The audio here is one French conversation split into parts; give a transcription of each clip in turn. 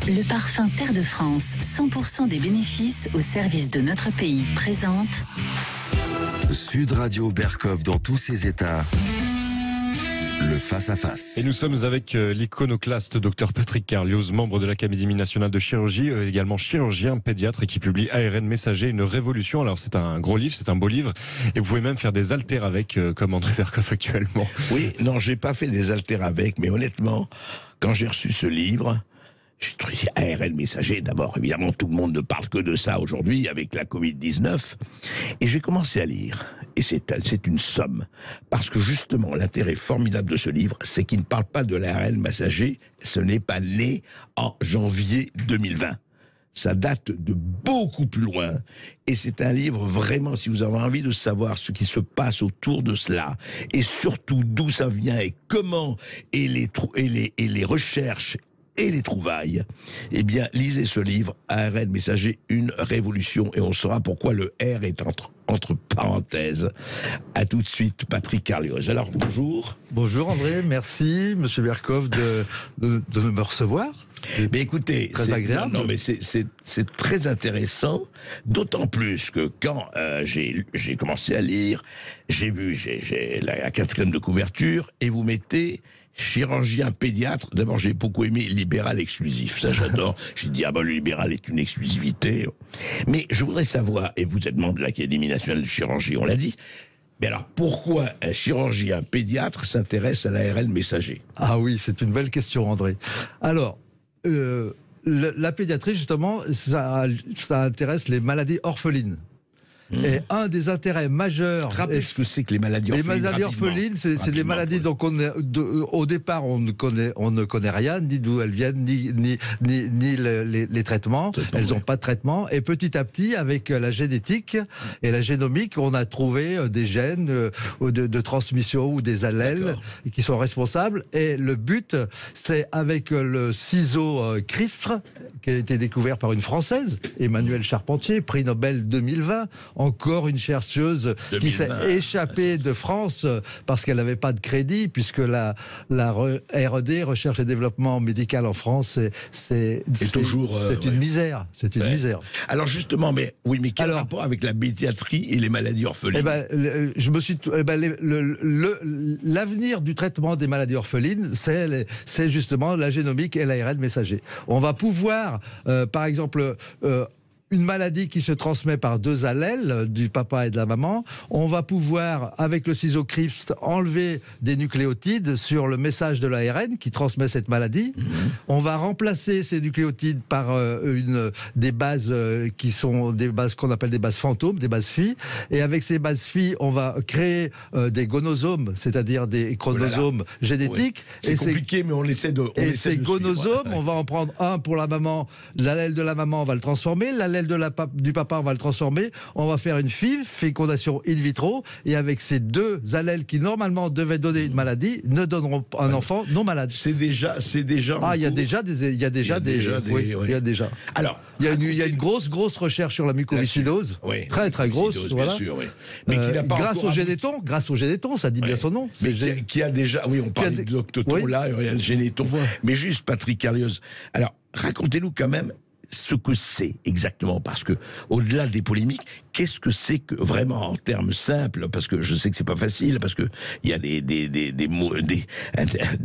Le parfum Terre de France, 100% des bénéfices au service de notre pays, présente Sud Radio Berkov dans tous ses états. Le face-à-face. Et nous sommes avec l'iconoclaste Dr Patrick Carlioz, membre de l'Académie nationale de chirurgie, également chirurgien, pédiatre et qui publie ARN Messager, une révolution. Alors c'est un gros livre, c'est un beau livre et vous pouvez même faire des haltères avec, comme André Berkov actuellement. Oui, non, j'ai pas fait des haltères avec, mais honnêtement, quand j'ai reçu ce livre, j'ai trouvé ARN Messager, d'abord, évidemment, tout le monde ne parle que de ça aujourd'hui avec la Covid-19, et j'ai commencé à lire. Et c'est une somme. Parce que justement, l'intérêt formidable de ce livre, c'est qu'il ne parle pas de l'ARN messager. Ce n'est pas né en janvier 2020. Ça date de beaucoup plus loin. Et c'est un livre vraiment, si vous avez envie de savoir ce qui se passe autour de cela, et surtout d'où ça vient et comment, et les recherches et les trouvailles, eh bien, lisez ce livre, ARN Messager, une révolution, et on saura pourquoi le R est entre parenthèses. À tout de suite, Patrick Carlioz. Alors, bonjour. Bonjour André, merci Monsieur Berkov de me recevoir. Mais écoutez, très agréable. Non, mais c'est très intéressant, d'autant plus que quand j'ai commencé à lire, j'ai la quatrième de couverture, et vous mettez chirurgien pédiatre. D'abord, j'ai beaucoup aimé libéral exclusif, ça j'adore. J'ai dit, ah ben le libéral est une exclusivité. Mais je voudrais savoir, et vous êtes membre de l'Académie nationale de chirurgie, on l'a dit, mais alors pourquoi un chirurgien pédiatre s'intéresse à l'ARN messager? Ah oui, c'est une belle question André. Alors, la pédiatrie justement, ça intéresse les maladies orphelines. Et un des intérêts majeurs... Rappelez ce que c'est que les maladies orphelines. Les maladies orphelines, c'est des maladies dont au départ on ne connaît rien, ni d'où elles viennent, ni les traitements. Elles n'ont pas de traitement. Et petit à petit, avec la génétique et la génomique, on a trouvé des gènes de transmission ou des allèles qui sont responsables. Et le but, c'est avec le ciseau CRISPR, qui a été découvert par une Française, Emmanuelle Charpentier, prix Nobel 2020, encore une chercheuse qui s'est échappée de France parce qu'elle n'avait pas de crédit, puisque la R&D, recherche et développement médical en France, c'est une misère. C'est une misère. Alors justement, mais quel rapport avec la pédiatrie et les maladies orphelines? L'avenir du traitement des maladies orphelines, c'est justement la génomique et l'ARN messager. On va pouvoir, par exemple, une maladie qui se transmet par deux allèles du papa et de la maman, on va pouvoir, avec le ciseau CRISPR, enlever des nucléotides sur le message de l'ARN qui transmet cette maladie. On va remplacer ces nucléotides par des bases qui sont des bases qu'on appelle des bases fantômes, des bases phi. Et avec ces bases phi, on va créer des gonosomes, c'est-à-dire des chromosomes génétiques. C'est compliqué, mais on essaie de. Ces gonosomes, on va en prendre un pour la maman, l'allèle de la maman, on va le transformer, l'allèle du papa, on va le transformer, on va faire une fécondation in vitro, et avec ces deux allèles qui normalement devaient donner une maladie, ne donneront un enfant non malade. C'est déjà. Ah, il y a déjà. Alors, il y a une grosse recherche sur la mucoviscidose, très grosse, voilà. Bien sûr, mais qui n'a pas grâce au généton, ça dit bien son nom. Mais qui a déjà, on parlait de Octoton, là, il y a le généton. Mais juste, Patrick Carlioz, alors racontez-nous quand même ce que c'est exactement, parce que au-delà des polémiques, qu'est-ce que c'est que vraiment en termes simples, parce que je sais que c'est pas facile, parce que il y a des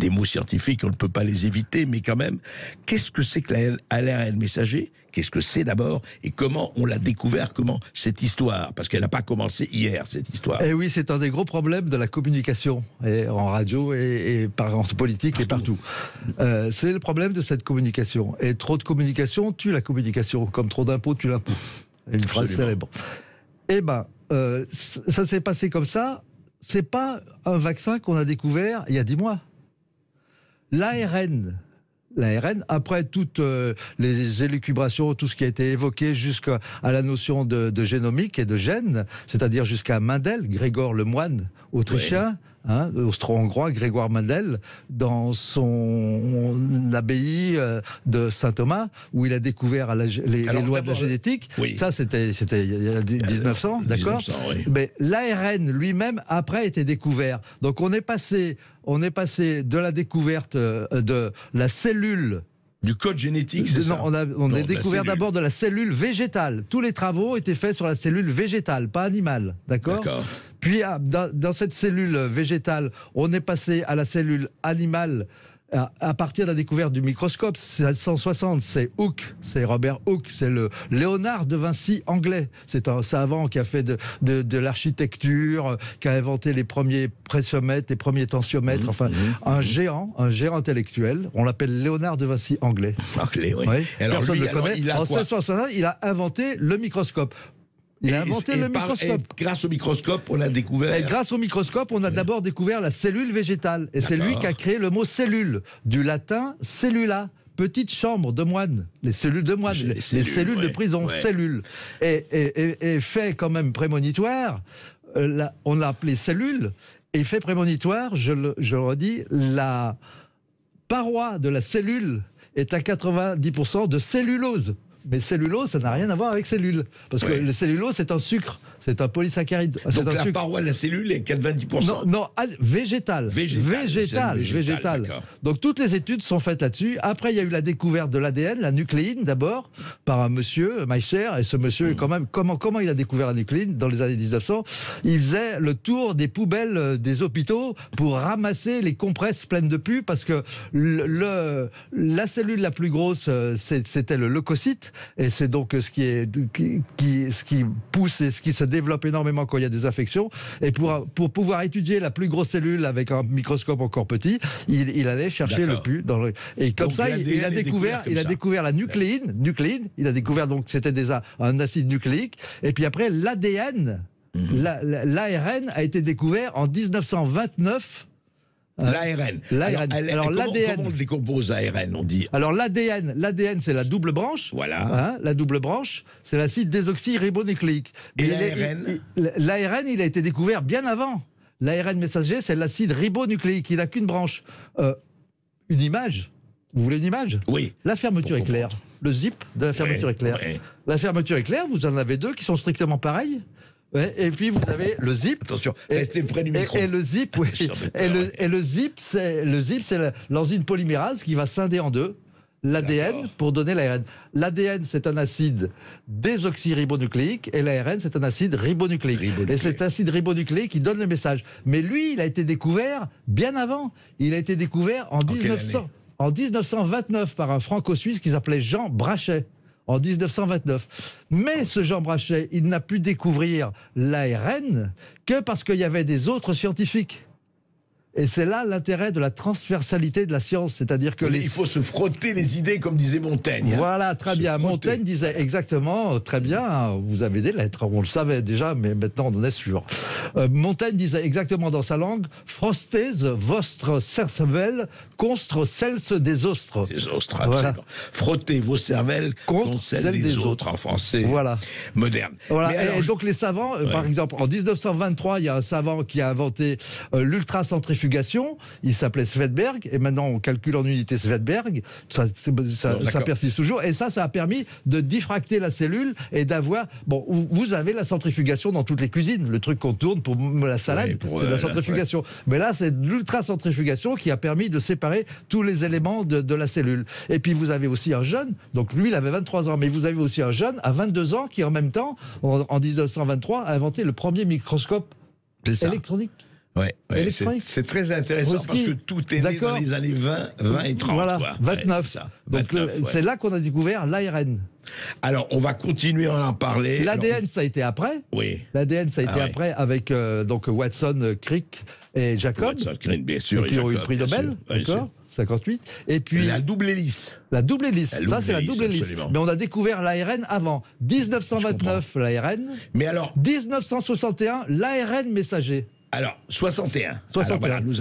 mots scientifiques, on ne peut pas les éviter, mais quand même, qu'est-ce que c'est que l'ARN messager? Qu'est-ce que c'est d'abord, et comment on l'a découvert, comment cette histoire, parce qu'elle n'a pas commencé hier, cette histoire. Eh oui, c'est un des gros problèmes de la communication, et en radio et en politique et partout. C'est le problème de cette communication. Et trop de communication tue la communication, comme trop d'impôts tue l'impôt. Une phrase célèbre. Eh ben, ça s'est passé comme ça. C'est pas un vaccin qu'on a découvert il y a 10 mois. L'ARN, après toutes les élucubrations, tout ce qui a été évoqué jusqu'à la notion de génomique et de gène, c'est-à-dire jusqu'à Mendel, Grégor le moine autrichien, austro-hongrois, Grégoire Mendel, dans son abbaye de Saint-Thomas, où il a découvert les lois de la génétique. Ça, c'était il y a 1900, d'accord. Mais l'ARN lui-même, après, a été découvert. Donc on est passé de la découverte de la cellule Du code génétique, c'est ça? Non, on a découvert d'abord de la cellule végétale. Tous les travaux étaient faits sur la cellule végétale, pas animale. D'accord. Puis, dans cette cellule végétale, on est passé à la cellule animale à partir de la découverte du microscope. 1760, c'est Hooke, c'est Robert Hooke, c'est le Léonard de Vinci anglais. C'est un savant qui a fait de l'architecture, qui a inventé les premiers pressiomètres, les premiers tensiomètres, un géant intellectuel. On l'appelle Léonard de Vinci anglais. Anglais, oui. Personne ne le connaît. En 1760, il a inventé le microscope. Il a inventé le microscope. Et grâce au microscope, on a découvert... Et grâce au microscope, on a d'abord découvert la cellule végétale. Et c'est lui qui a créé le mot cellule, du latin cellula, petite chambre de moine. Les cellules de moine, les cellules de prison, cellules. Et fait quand même prémonitoire, on l'a appelé cellule, et fait prémonitoire, je le redis, la paroi de la cellule est à 90% de cellulose. Mais cellulose, ça n'a rien à voir avec cellule. Parce que le cellulose, c'est un sucre. C'est un polysaccharide. Donc la paroi de la cellule est 90%. Non, végétale. Végétale. Donc toutes les études sont faites là-dessus. Après, il y a eu la découverte de l'ADN, la nucléine d'abord, par un monsieur, Micher. Et ce monsieur, quand même, comment il a découvert la nucléine dans les années 1900? Il faisait le tour des poubelles des hôpitaux pour ramasser les compresses pleines de pus, parce que la cellule la plus grosse, c'était le leucocyte. Et c'est donc ce qui pousse et ce qui se développe énormément quand il y a des infections. Et pour pouvoir étudier la plus grosse cellule avec un microscope encore petit, il allait chercher le pus. Et comme donc ça, il a découvert la nucléine. Il a découvert donc c'était déjà un acide nucléique. Et puis après, l'ADN, l'ARN a été découvert en 1929. L'ARN. Alors l'ADN. Comment on décompose l'ARN, on dit? Alors l'ADN, c'est la double branche. Voilà. La double branche, c'est l'acide désoxyribonucléique. Et l'ARN? L'ARN, il a été découvert bien avant. L'ARN messager, c'est l'acide ribonucléique. Il n'a qu'une branche. Une image. Vous voulez une image? Oui. La fermeture éclair. Le zip de la fermeture éclair. Ouais. La fermeture éclair, vous en avez deux qui sont strictement pareils. Et puis vous avez le zip. Attention, restez près du micro. Et le zip, oui. Et le zip, c'est l'enzyme polymérase qui va scinder en deux l'ADN pour donner l'ARN. L'ADN, c'est un acide désoxyribonucléique et l'ARN, c'est un acide ribonucléique. Et cet acide ribonucléique qui donne le message. Mais lui, il a été découvert bien avant. Il a été découvert en 1929 par un franco-suisse qui s'appelait Jean Brachet. En 1929. Mais ce Jean Brachet, il n'a pu découvrir l'ARN que parce qu'il y avait des autres scientifiques. Et c'est là l'intérêt de la transversalité de la science, c'est-à-dire que il faut se frotter les idées, comme disait Montaigne. Voilà, très bien. Montaigne disait exactement, très bien, vous avez des lettres, on le savait déjà, mais maintenant on en est sûr. Montaigne disait exactement dans sa langue, frostez vostre cervelle contre celles des autres. Des autres, absolument. Voilà. Frottez vos cervelles contre celles des autres, en français moderne. Voilà. Et donc les savants, par exemple, en 1923, il y a un savant qui a inventé l'ultracentrifugation. Il s'appelait Svedberg, et maintenant on calcule en unité Svedberg, ça persiste toujours, et ça a permis de diffracter la cellule et d'avoir... Bon, vous avez la centrifugation dans toutes les cuisines, le truc qu'on tourne pour la salade, c'est de la centrifugation. Mais là, c'est de l'ultracentrifugation qui a permis de séparer tous les éléments de la cellule. Et puis vous avez aussi un jeune, donc lui il avait 23 ans, mais vous avez aussi un jeune à 22 ans qui en même temps, en 1923, a inventé le premier microscope électronique. C'est très intéressant parce que tout est né dans les années 20 et 30. Voilà, 29. Donc c'est là qu'on a découvert l'ARN. Alors, on va continuer à en parler. L'ADN, ça a été après. Oui. L'ADN, ça a été après avec donc Watson, Crick et Jacob. Watson, Crick, bien sûr. Qui ont eu le prix Nobel, d'accord, 58. Et puis la double hélice. La double hélice. Ça, c'est la double hélice. Mais on a découvert l'ARN avant. 1929, l'ARN. Mais alors 1961, l'ARN messager. Alors, 61.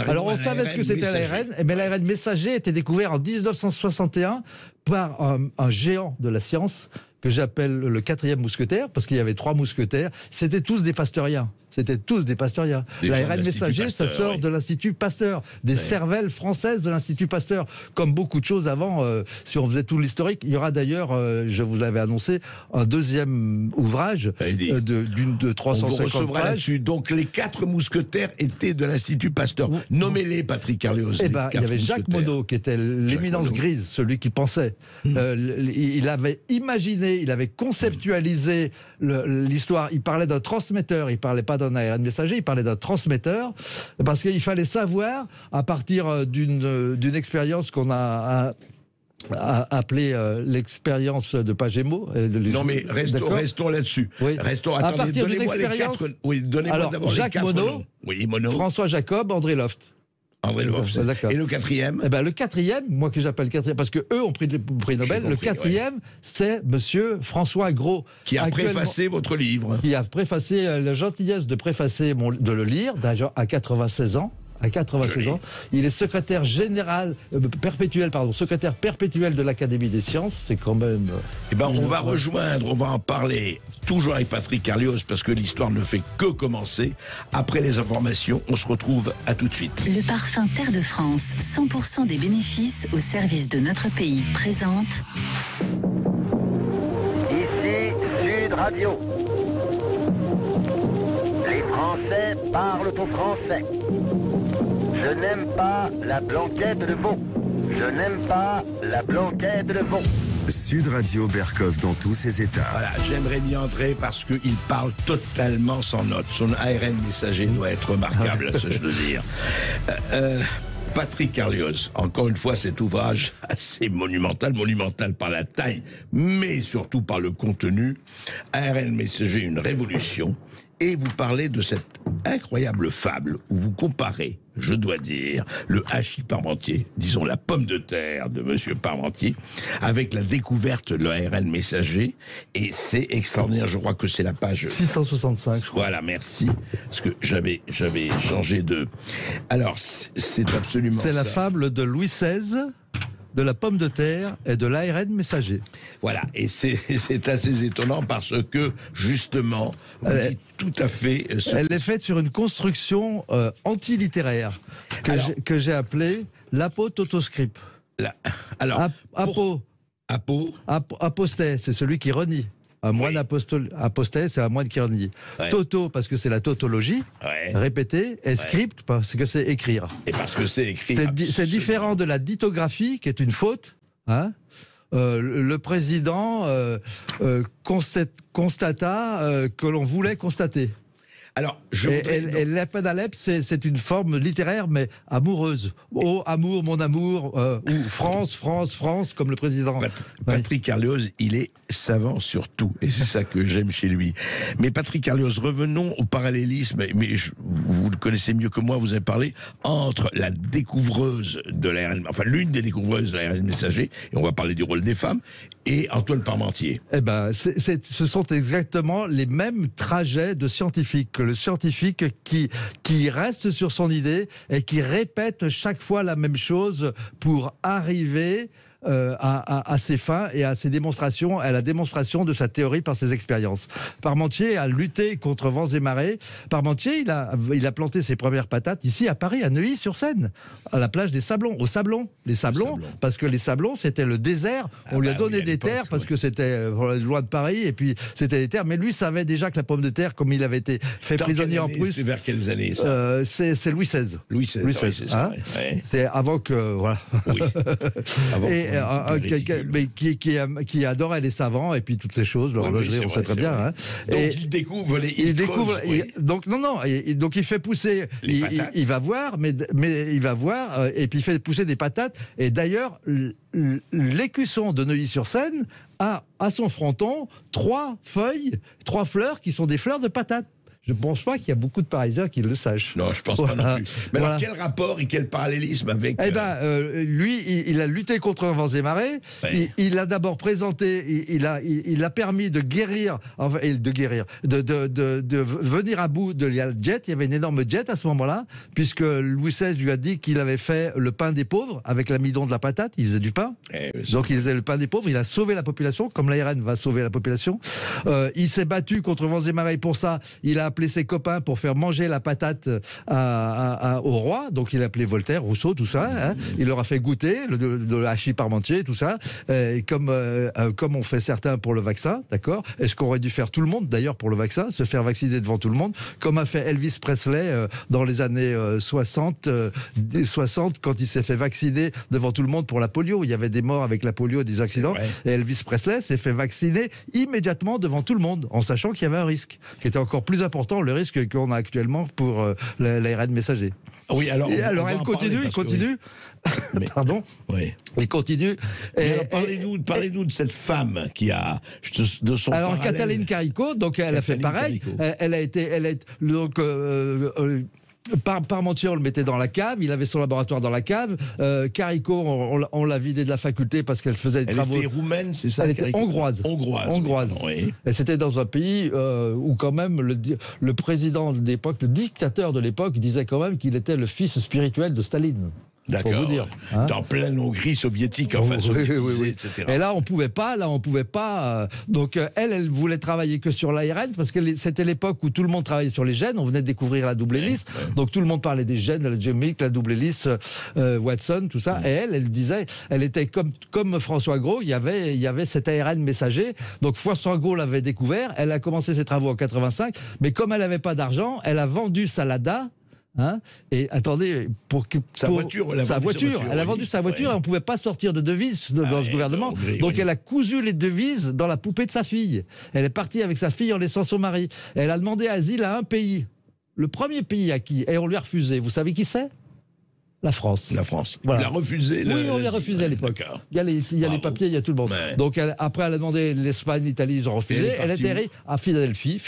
Alors, on savait ce que c'était l'ARN, mais l'ARN messager a été découvert en 1961 par un géant de la science que j'appelle le 4e mousquetaire, parce qu'il y avait 3 mousquetaires, c'était tous des pasteuriens. C'était tous des pasteuriens. L'ARN messager, ça sort de l'Institut Pasteur, des cervelles françaises de l'Institut Pasteur. Comme beaucoup de choses avant, si on faisait tout l'historique, il y aura d'ailleurs, je vous l'avais annoncé, un 2e ouvrage de 350 pages. On vous recevra là-dessus. Donc les 4 mousquetaires étaient de l'Institut Pasteur. Nommez-les, Patrick Carlioz. Eh ben, il y avait Jacques Monod, qui était l'éminence grise, celui qui pensait. Il avait imaginé, il avait conceptualisé l'histoire. Il parlait d'un transmetteur, il parlait pas d'un ARN messager, il parlait d'un transmetteur, parce qu'il fallait savoir, à partir d'une expérience qu'on a appelée l'expérience de Pagémot. Non mais restons là-dessus. Oui. Attendez, à partir d'une expérience. Donnez-moi d'abord Jacques Monod, François Jacob, André Loft. André Loft. Et le 4e? Eh ben, le 4e, moi que j'appelle 4e, parce qu'eux ont pris le prix Nobel, le 4e, c'est monsieur François Gros. Qui a préfacé votre livre. Qui a préfacé, la gentillesse de préfacer, de le lire, d'ailleurs à 96 ans. À 96 ans. Il est secrétaire général, secrétaire perpétuel de l'Académie des sciences. C'est quand même. Eh ben, on va en parler toujours avec Patrick Carlioz, parce que l'histoire ne fait que commencer. Après les informations, on se retrouve à tout de suite. Le parfum Terre de France, 100% des bénéfices au service de notre pays, présente. Ici Sud Radio. Les Français parlent au français. Je n'aime pas la blanquette de veau. Je n'aime pas la blanquette de veau. Sud Radio Berkov dans tous ses états. Voilà, j'aimerais y entrer parce qu'il parle totalement sans notes. Son ARN messager doit être remarquable, ça je veux dire. Patrick Carlioz, encore une fois cet ouvrage assez monumental par la taille, mais surtout par le contenu. ARN messager, une révolution. Et vous parlez de cette incroyable fable où vous comparez, je dois dire, le hachis Parmentier, disons la pomme de terre de monsieur Parmentier, avec la découverte de l'ARN messager. Et c'est extraordinaire, je crois que c'est la page 665. Voilà, merci. Parce que j'avais changé de... Alors, c'est absolument C'est la fable de Louis XVI, de la pomme de terre et de l'ARN messager. Voilà, et c'est assez étonnant parce que, justement, tout à fait... Elle est faite sur une construction antilittéraire que j'ai appelée l'apototoscript. Alors, aposté, c'est celui qui renie. Un moine aposté, c'est un moine qui renie. Ouais. Toto, parce que c'est la tautologie, répéter, et script, parce que c'est écrire. Et parce que c'est écrire. C'est différent de la dithographie, qui est une faute. Hein. Le président constata que l'on voulait constater. Alors, et l'Epédalep, c'est une forme littéraire, mais amoureuse. Oh, amour, mon amour, ou France, France, France, comme le président. Patrick Carlioz, il est savant sur tout, et c'est ça que j'aime chez lui. Mais Patrick Carlioz, revenons au parallélisme, mais vous le connaissez mieux que moi, vous avez parlé, entre la découvreuse de l'ARN, enfin l'une des découvreuses de l'ARN messager, et on va parler du rôle des femmes, et Antoine Parmentier. Eh ben, ce sont exactement les mêmes trajets de scientifiques. Le scientifique qui reste sur son idée et qui répète chaque fois la même chose pour arriver à ses fins et à ses démonstrations, à la démonstration de sa théorie par ses expériences. Parmentier a lutté contre vents et marées. Parmentier, il a planté ses premières patates ici à Paris, à Neuilly-sur-Seine, à la plage des Sablons, aux Sablons. Les Sablons, parce que les Sablons, c'était le désert. On lui a donné des terres parce que c'était loin de Paris et puis c'était des terres. Mais lui savait déjà que la pomme de terre, comme il avait été fait prisonnier en Prusse. C'est vers quelles années ça c'est Louis XVI. Louis XVI, oui, c'est ça. C'est avant que voilà. Oui. Avant mais qui adorait les savants et puis toutes ces choses, l'horlogerie, on sait très bien. Hein. Donc il découvre donc il fait pousser, il va voir, mais il va voir et puis il fait pousser des patates. Et d'ailleurs, l'écusson de Neuilly-sur-Seine a à son fronton 3 fleurs qui sont des fleurs de patates. Je ne pense pas qu'il y a beaucoup de Parisiens qui le sachent. Non, je pense pas non plus. Mais alors, quel rapport et quel parallélisme avec... Lui, il a lutté contre vents et marées. Ouais. Il a d'abord présenté, il a permis de guérir, de venir à bout de la jet. Il y avait une énorme jet à ce moment-là, puisque Louis XVI lui a dit qu'il avait fait le pain des pauvres avec l'amidon de la patate. Il faisait du pain. Donc il faisait le pain des pauvres. Il a sauvé la population, comme l'ARN va sauver la population. Il s'est battu contre vents et marées pour ça. Il a appelé ses copains pour faire manger la patate au roi. Donc il a appelé Voltaire, Rousseau, tout ça. Hein. Il leur a fait goûter de la hachis parmentier, tout ça. Comme on fait certains pour le vaccin, d'accord. Est-ce qu'on aurait dû faire tout le monde, d'ailleurs, pour le vaccin, se faire vacciner devant tout le monde, comme a fait Elvis Presley dans les années 60, quand il s'est fait vacciner devant tout le monde pour la polio. Il y avait des morts avec la polio, des accidents. Et Elvis Presley s'est fait vacciner immédiatement devant tout le monde, en sachant qu'il y avait un risque, qui était encore plus important, le risque qu'on a actuellement pour l'ARN messager. Oui, alors elle continue, il continue. Mais, pardon. Oui. Il continue. Parlez-nous de cette femme qui a de son. Alors parallèle. Cataline Carrico, donc elle a fait pareil. Elle a été donc. Parmentier, on le mettait dans la cave, il avait son laboratoire dans la cave. Carrico, on l'a vidé de la faculté parce qu'elle faisait des travaux. Elle était roumaine, c'est ça? Elle était hongroise. Oui. Et c'était dans un pays où quand même le président de l'époque, le dictateur de l'époque, disait quand même qu'il était le fils spirituel de Staline. D'accord. Vous dire, hein, dans pleine Hongrie soviétique, enfin soviétisée, etc. Et là, on pouvait pas. Donc, elle voulait travailler que sur l'ARN parce que c'était l'époque où tout le monde travaillait sur les gènes. On venait de découvrir la double hélice, donc tout le monde parlait des gènes, la génomique, la double hélice, Watson, tout ça. Et elle disait, elle était comme François Gros. Il y avait cet ARN messager. Donc François Gros l'avait découvert. Elle a commencé ses travaux en 85, mais comme elle n'avait pas d'argent, elle a vendu sa Lada. Hein, et attendez, sa voiture, elle a vendu sa voiture et on ne pouvait pas sortir de devises dans ce gouvernement. Donc elle a cousu les devises dans la poupée de sa fille. Elle est partie avec sa fille en laissant son mari. Elle a demandé asile à un pays. Le premier pays à qui? Et on lui a refusé. Vous savez qui c'est? La France. La France. Voilà. Il a refusé. Oui, on l'a refusé à l'époque. Il y a les papiers, il y a tout le monde. Ouais. Donc après, elle a demandé l'Espagne, l'Italie, ils ont refusé. Elle atterrit à Philadelphie,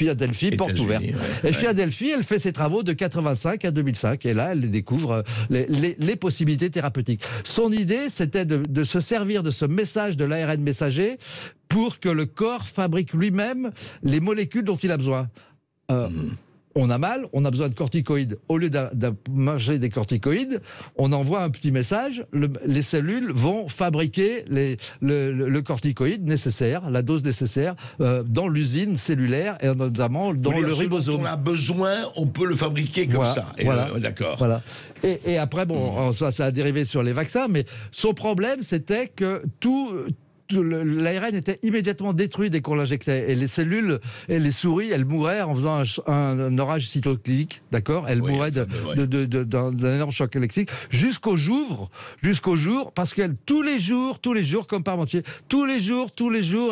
porte ouverte. Ouais. Et Philadelphie, elle fait ses travaux de 85 à 2005. Et là, elle découvre les possibilités thérapeutiques. Son idée, c'était de se servir de ce message de l'ARN messager pour que le corps fabrique lui-même les molécules dont il a besoin. On a mal, on a besoin de corticoïdes. Au lieu de manger des corticoïdes, on envoie un petit message. Les cellules vont fabriquer le corticoïde nécessaire, la dose nécessaire, dans l'usine cellulaire et notamment dans le ribosome. Quand on a besoin, on peut le fabriquer comme ça. D'accord. Voilà. Et après, ça a dérivé sur les vaccins, mais son problème, c'était que l'ARN était immédiatement détruit dès qu'on l'injectait. Et les cellules et les souris, elles mouraient en faisant un orage cytokinique, d'accord? Elles mouraient d'un énorme choc électrique jusqu'au jour, parce qu'elles, tous les jours, comme Parmentier, tous les jours,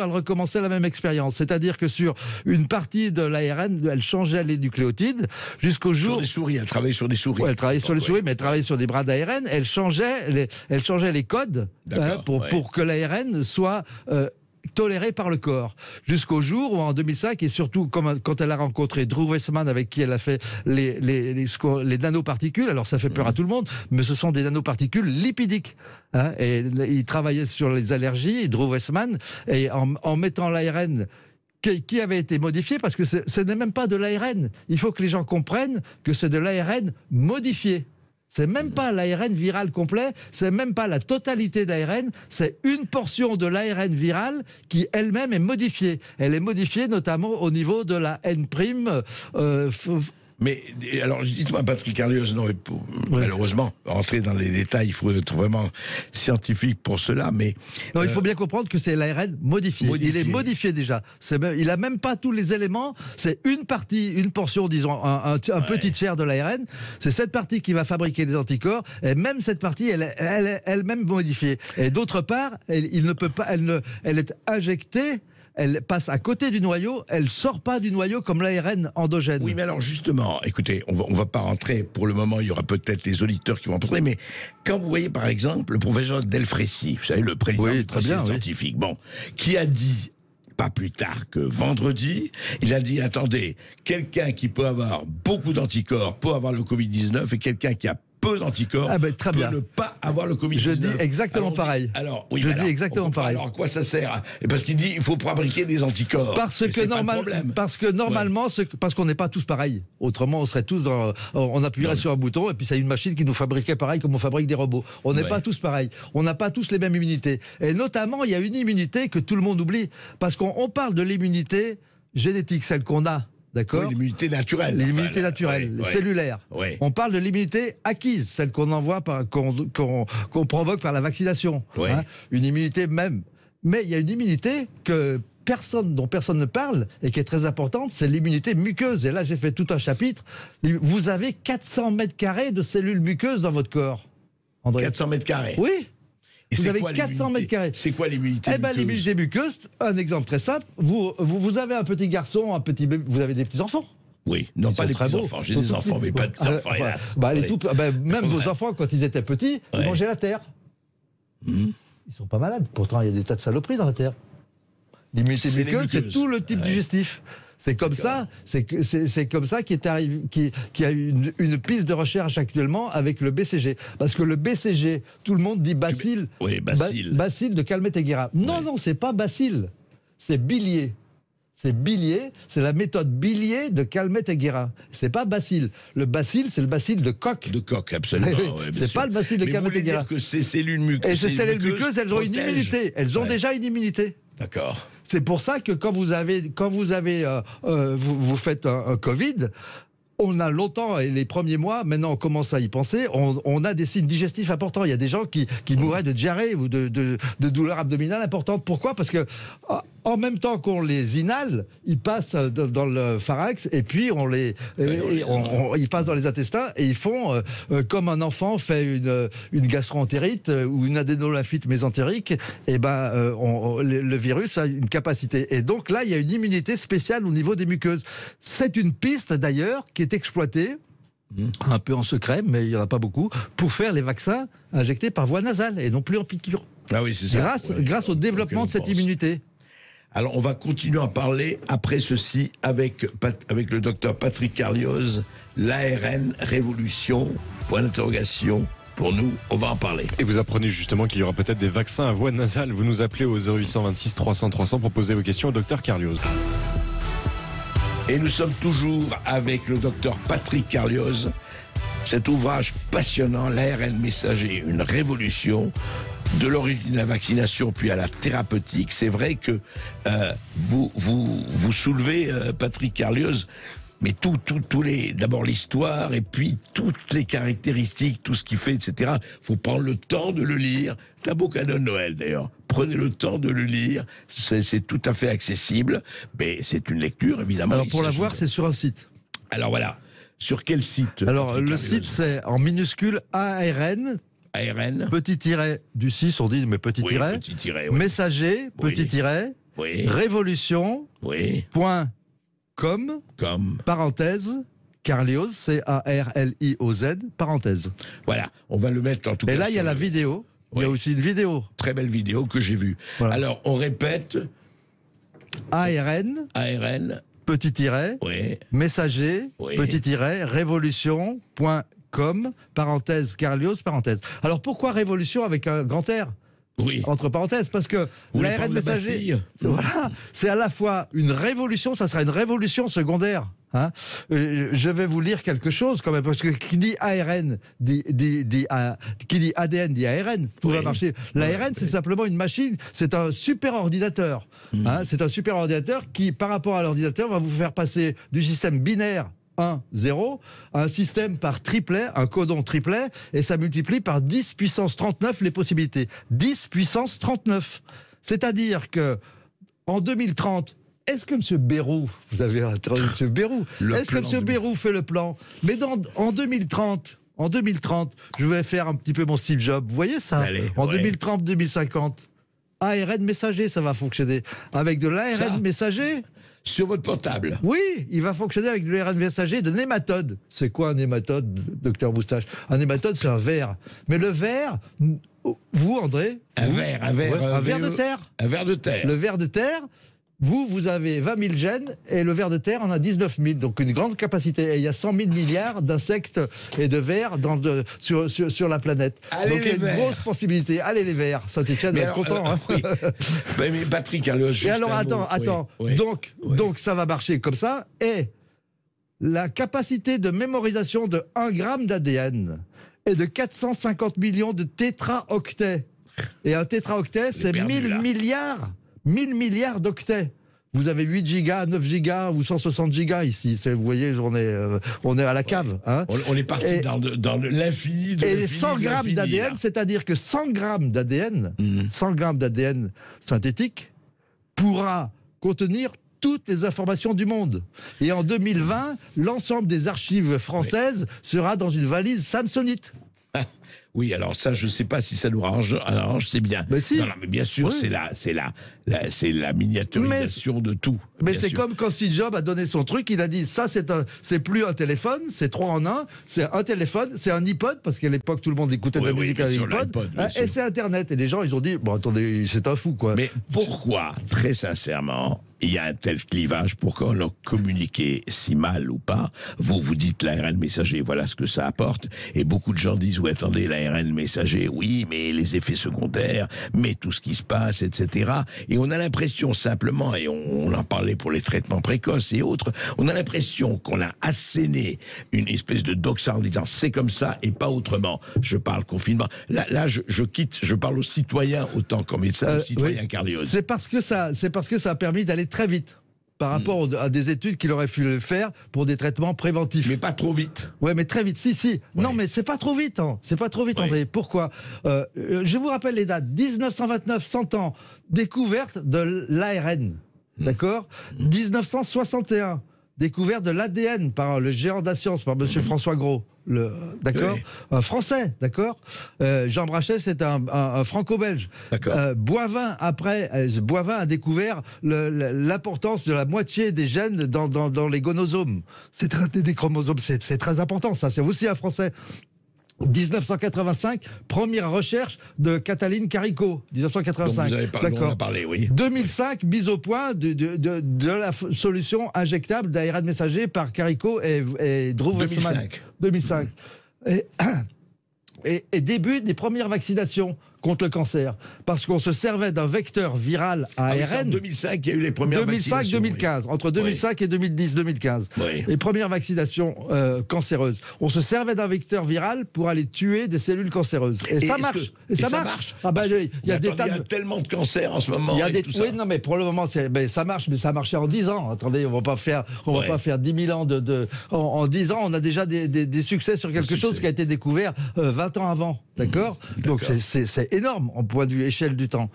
elles recommençaient la même expérience. C'est-à-dire que sur une partie de l'ARN, elle changeait les nucléotides jusqu'au jour... Sur des souris, elle travaillait sur des souris. Ouais, elle travaillait sur les souris, mais elle travaillait sur des bras d'ARN. Elle changeait les codes pour que l'ARN soit toléré par le corps, jusqu'au jour où en 2005, et surtout quand elle a rencontré Drew Weissman avec qui elle a fait les nanoparticules, alors ça fait peur à tout le monde, mais ce sont des nanoparticules lipidiques. Hein, et il travaillait sur les allergies, Drew Weissman, et en mettant l'ARN qui avait été modifié, parce que ce n'est même pas de l'ARN. Il faut que les gens comprennent que c'est de l'ARN modifié. C'est même pas l'ARN viral complet, c'est même pas la totalité d'ARN, c'est une portion de l'ARN viral qui elle-même est modifiée. Elle est modifiée notamment au niveau de la N'. Mais alors, dites-moi, Patrick Carlios, malheureusement, rentrer dans les détails, il faut être vraiment scientifique pour cela, mais... Non, il faut bien comprendre que c'est l'ARN modifié. Il est modifié déjà. Il n'a même pas tous les éléments. C'est une portion, disons, un petit tiers de l'ARN. C'est cette partie qui va fabriquer les anticorps, et même cette partie, elle est elle-même modifiée. Et d'autre part, elle est injectée. Elle passe à côté du noyau, elle ne sort pas du noyau comme l'ARN endogène. Oui, mais alors justement, écoutez, on va pas rentrer, pour le moment, il y aura peut-être les auditeurs qui vont rentrer, mais quand vous voyez par exemple le professeur Delfrécy, vous savez, le président du conseil scientifique, qui a dit pas plus tard que vendredi, il a dit, attendez, quelqu'un qui peut avoir beaucoup d'anticorps peut avoir le Covid-19 et quelqu'un qui a peu d'anticorps très peut bien. ne pas avoir le Covid-19. Je dis exactement pareil. Alors, oui, je dis exactement pareil. Alors, à quoi ça sert? Et parce qu'il dit, il faut fabriquer des anticorps. Parce que normalement, parce qu'on n'est pas tous pareils. Autrement, on serait tous on appuierait sur un bouton et puis c'est une machine qui nous fabriquerait pareil comme on fabrique des robots. On n'est pas tous pareils. On n'a pas tous les mêmes immunités. Et notamment, il y a une immunité que tout le monde oublie. Parce qu'on parle de l'immunité génétique, celle qu'on a. D'accord. Oui, l'immunité naturelle. L'immunité naturelle, cellulaire. Ouais. On parle de l'immunité acquise, celle qu'on envoie, qu'on provoque par la vaccination. Ouais. Une immunité même. Mais il y a une immunité dont personne ne parle et qui est très importante, c'est l'immunité muqueuse. Et là, j'ai fait tout un chapitre. Vous avez 400 mètres carrés de cellules muqueuses dans votre corps. André. 400 mètres carrés. Oui. Et vous avez 400 mètres carrés. C'est quoi l'immunité muqueuse? L'immunité muqueuse, un exemple très simple, vous avez un petit garçon, un petit bébé, vous avez des petits-enfants. Oui, non, Ils pas sont les très beaux. petits-enfants. J'ai des enfants, mais pas de petits-enfants, hélas. Même vos enfants, quand ils étaient petits, ils mangeaient la terre. Ils sont pas malades. Pourtant, il y a des tas de saloperies dans la terre. L'immunité muqueuse, c'est tout le type digestif. C'est comme ça, c'est comme ça qu'il y a une piste de recherche actuellement avec le BCG. Parce que le BCG, tout le monde dit bacille. Oui, bacille. Bacille de Calmette-Guérin. Non, c'est pas bacille. C'est bilier. C'est bilier, c'est la méthode bilier de Calmette-Guérin. C'est pas bacille. Le bacille, c'est le bacille de Koch. De Koch, absolument. Oui. C'est pas le bacille de Calmette-Guérin. Mais vous voulez dire que ces cellules muqueuses... Et ces cellules muqueuses, elles ont une immunité. Elles ont déjà une immunité. D'accord. C'est pour ça que quand vous faites un Covid, on a longtemps, et les premiers mois, maintenant on commence à y penser, on a des signes digestifs importants. Il y a des gens qui mourraient de diarrhée ou de douleurs abdominales importantes. Pourquoi? Parce que en même temps qu'on les inhale, ils passent dans le pharynx et puis ils passent dans les intestins et ils font comme un enfant fait une gastro-entérite ou une adénolymphyte mésentérique. Et le virus a une capacité. Et donc là, il y a une immunité spéciale au niveau des muqueuses. C'est une piste d'ailleurs qui est exploitée un peu en secret, mais il n'y en a pas beaucoup, pour faire les vaccins injectés par voie nasale et non plus en piqûre. Ah oui, c'est ça. Grâce au développement de cette immunité. Alors, on va continuer à parler après ceci avec le docteur Patrick Carlioz, l'ARN révolution, point d'interrogation. Pour nous, on va en parler. Et vous apprenez justement qu'il y aura peut-être des vaccins à voie nasale. Vous nous appelez au 0826 300 300 pour poser vos questions au docteur Carlioz. Et nous sommes toujours avec le docteur Patrick Carlioz. Cet ouvrage passionnant, l'ARN messager, une révolution, de l'origine de la vaccination puis à la thérapeutique. C'est vrai que vous soulevez, Patrick Carlioz, mais d'abord l'histoire et puis toutes les caractéristiques, tout ce qui fait, etc. Il faut prendre le temps de le lire. C'est un beau cadeau de Noël d'ailleurs. Prenez le temps de le lire, c'est tout à fait accessible, mais c'est une lecture évidemment. Alors pour la voir, c'est sur un site. Alors voilà, sur quel site? Alors le site c'est en minuscule ARN. ARN. Petit tiret du 6, on dit, mais petit tiret. Petit tiret, oui. Messager, petit tiret. Oui. Révolution. Oui. Point com. Parenthèse. Carlioz, C-A-R-L-I-O-Z, parenthèse. Voilà, on va le mettre en tout cas. Et là, il y a la vidéo. Il y a aussi une vidéo. Très belle vidéo que j'ai vue. Voilà. Alors, on répète. ARN. Petit tiret. Oui. Messager. Oui. Petit tiret. Révolution. Point com, parenthèse, Carlioz, parenthèse. Alors pourquoi révolution avec un grand R? Oui. Entre parenthèses, parce que l'ARN messager, voilà, c'est à la fois une révolution, ça sera une révolution secondaire. Hein, je vais vous lire quelque chose quand même, parce que qui dit ARN, qui dit ADN dit ARN, tout va marcher. L'ARN, c'est simplement une machine, c'est un super ordinateur. Hein, c'est un super ordinateur qui, par rapport à l'ordinateur, va vous faire passer du système binaire 1, 0, un système par triplet, un codon triplet, et ça multiplie par 10 puissance 39 les possibilités. 10 puissance 39. C'est-à-dire que en 2030, est-ce que M. Bayrou, vous avez entendu M. Bayrou, est-ce que M. Bayrou fait le plan? Mais en 2030, je vais faire un petit peu mon Steve Jobs. Vous voyez ça? Allez, en 2030-2050, ARN messager, ça va fonctionner. Avec de l'ARN messager. Sur votre portable? Oui, il va fonctionner avec de l'ARN messager de nématode. C'est quoi un nématode, docteur Moustache? Un nématode, c'est un ver. Mais le ver, vous, André... Un ver de terre. Un ver de terre. Le ver de terre, Vous avez 20 000 gènes et le ver de terre en a 19 000. Donc une grande capacité. Et il y a 100 000 milliards d'insectes et de vers sur la planète. Allez, donc il y a une grosse possibilité. Allez les vers. Saint-Étienne va être content. Hein. Oui. Mais Patrick, alors, et alors attends. Oui. Donc ça va marcher comme ça. Et la capacité de mémorisation de 1 gramme d'ADN et de 450 millions de tétraoctets. Et un tétraoctet, c'est 1000 milliards d'octets. Vous avez 8 gigas, 9 gigas ou 160 gigas ici. Vous voyez, on est à la cave. Hein. On est parti dans l'infini de Et les 100 grammes d'ADN, c'est-à-dire que 100 grammes d'ADN, 100 grammes d'ADN synthétique, pourra contenir toutes les informations du monde. Et en 2020, l'ensemble des archives françaises sera dans une valise samsonite. Oui, alors ça, je ne sais pas si ça nous arrange, c'est bien. Mais si. Non, mais bien sûr, Oui. c'est la miniaturisation de tout. Mais bien c'est sûr. comme quand Steve Jobs a donné son truc, il a dit ça c'est plus un téléphone, c'est 3 en 1, c'est un téléphone, c'est un iPod, parce qu'à l'époque tout le monde écoutait de la musique à l'iPod, et c'est Internet. Et les gens ils ont dit, bon attendez, c'est un fou quoi. Mais pourquoi, très sincèrement, il y a un tel clivage? Pourquoi on a communiqué si mal ou pas? Vous dites l'ARN messager, voilà ce que ça apporte. Et beaucoup de gens disent, oui, attendez, l'ARN messager, oui, mais les effets secondaires, mais tout ce qui se passe, etc. Et on a l'impression simplement, et on en parlait pour les traitements précoces et autres, on a l'impression qu'on a asséné une espèce de doxa en disant c'est comme ça et pas autrement. Je parle confinement. Là je parle aux citoyens autant qu'aux médecins, aux citoyens oui. cardiologues. C'est parce que ça a permis d'aller très vite par rapport à des études qu'il aurait fallu faire pour des traitements préventifs. Mais pas trop vite. Ouais, mais très vite. Si. Ouais. Non, mais c'est pas trop vite. Hein. C'est pas trop vite, Ouais. André. Pourquoi je vous rappelle les dates. 1929, 100 ans, découverte de l'ARN. D'accord. 1961, découverte de l'ADN par le géant de la science, par monsieur François Gros. D'accord. Oui. Un Français, d'accord. Jean Brachet, c'est un Franco-Belge. D'accord. Boivin, après, Boivin a découvert l'importance de la moitié des gènes dans les gonosomes. C'est des chromosomes, c'est très important, ça. C'est aussi un Français. 1985, première recherche de Cataline Caricot. 1985. Donc vous avez parlé, on a parlé, oui. 2005, mise au point de la solution injectable d'ARN messager par Caricot et Drew Weissman. 2005. Et début des premières vaccinations contre le cancer, parce qu'on se servait d'un vecteur viral à ARN. En 2005, il y a eu les premières vaccinations. 2005-2015, oui. Entre 2005 et 2010-2015. Oui. Les premières vaccinations cancéreuses. On se servait d'un vecteur viral pour aller tuer des cellules cancéreuses. Et ça marche. Et ça marche. Ah bah, il y a tellement de cancers en ce moment. Il y a et tout ça. Oui, non, mais pour le moment, ça marche, mais ça marchait en 10 ans. Attendez, on va pas faire 10 000 ans en 10 ans, on a déjà des succès sur quelque chose qui a été découvert 20 ans avant. D'accord. Donc c'est énorme en point de vue échelle du temps.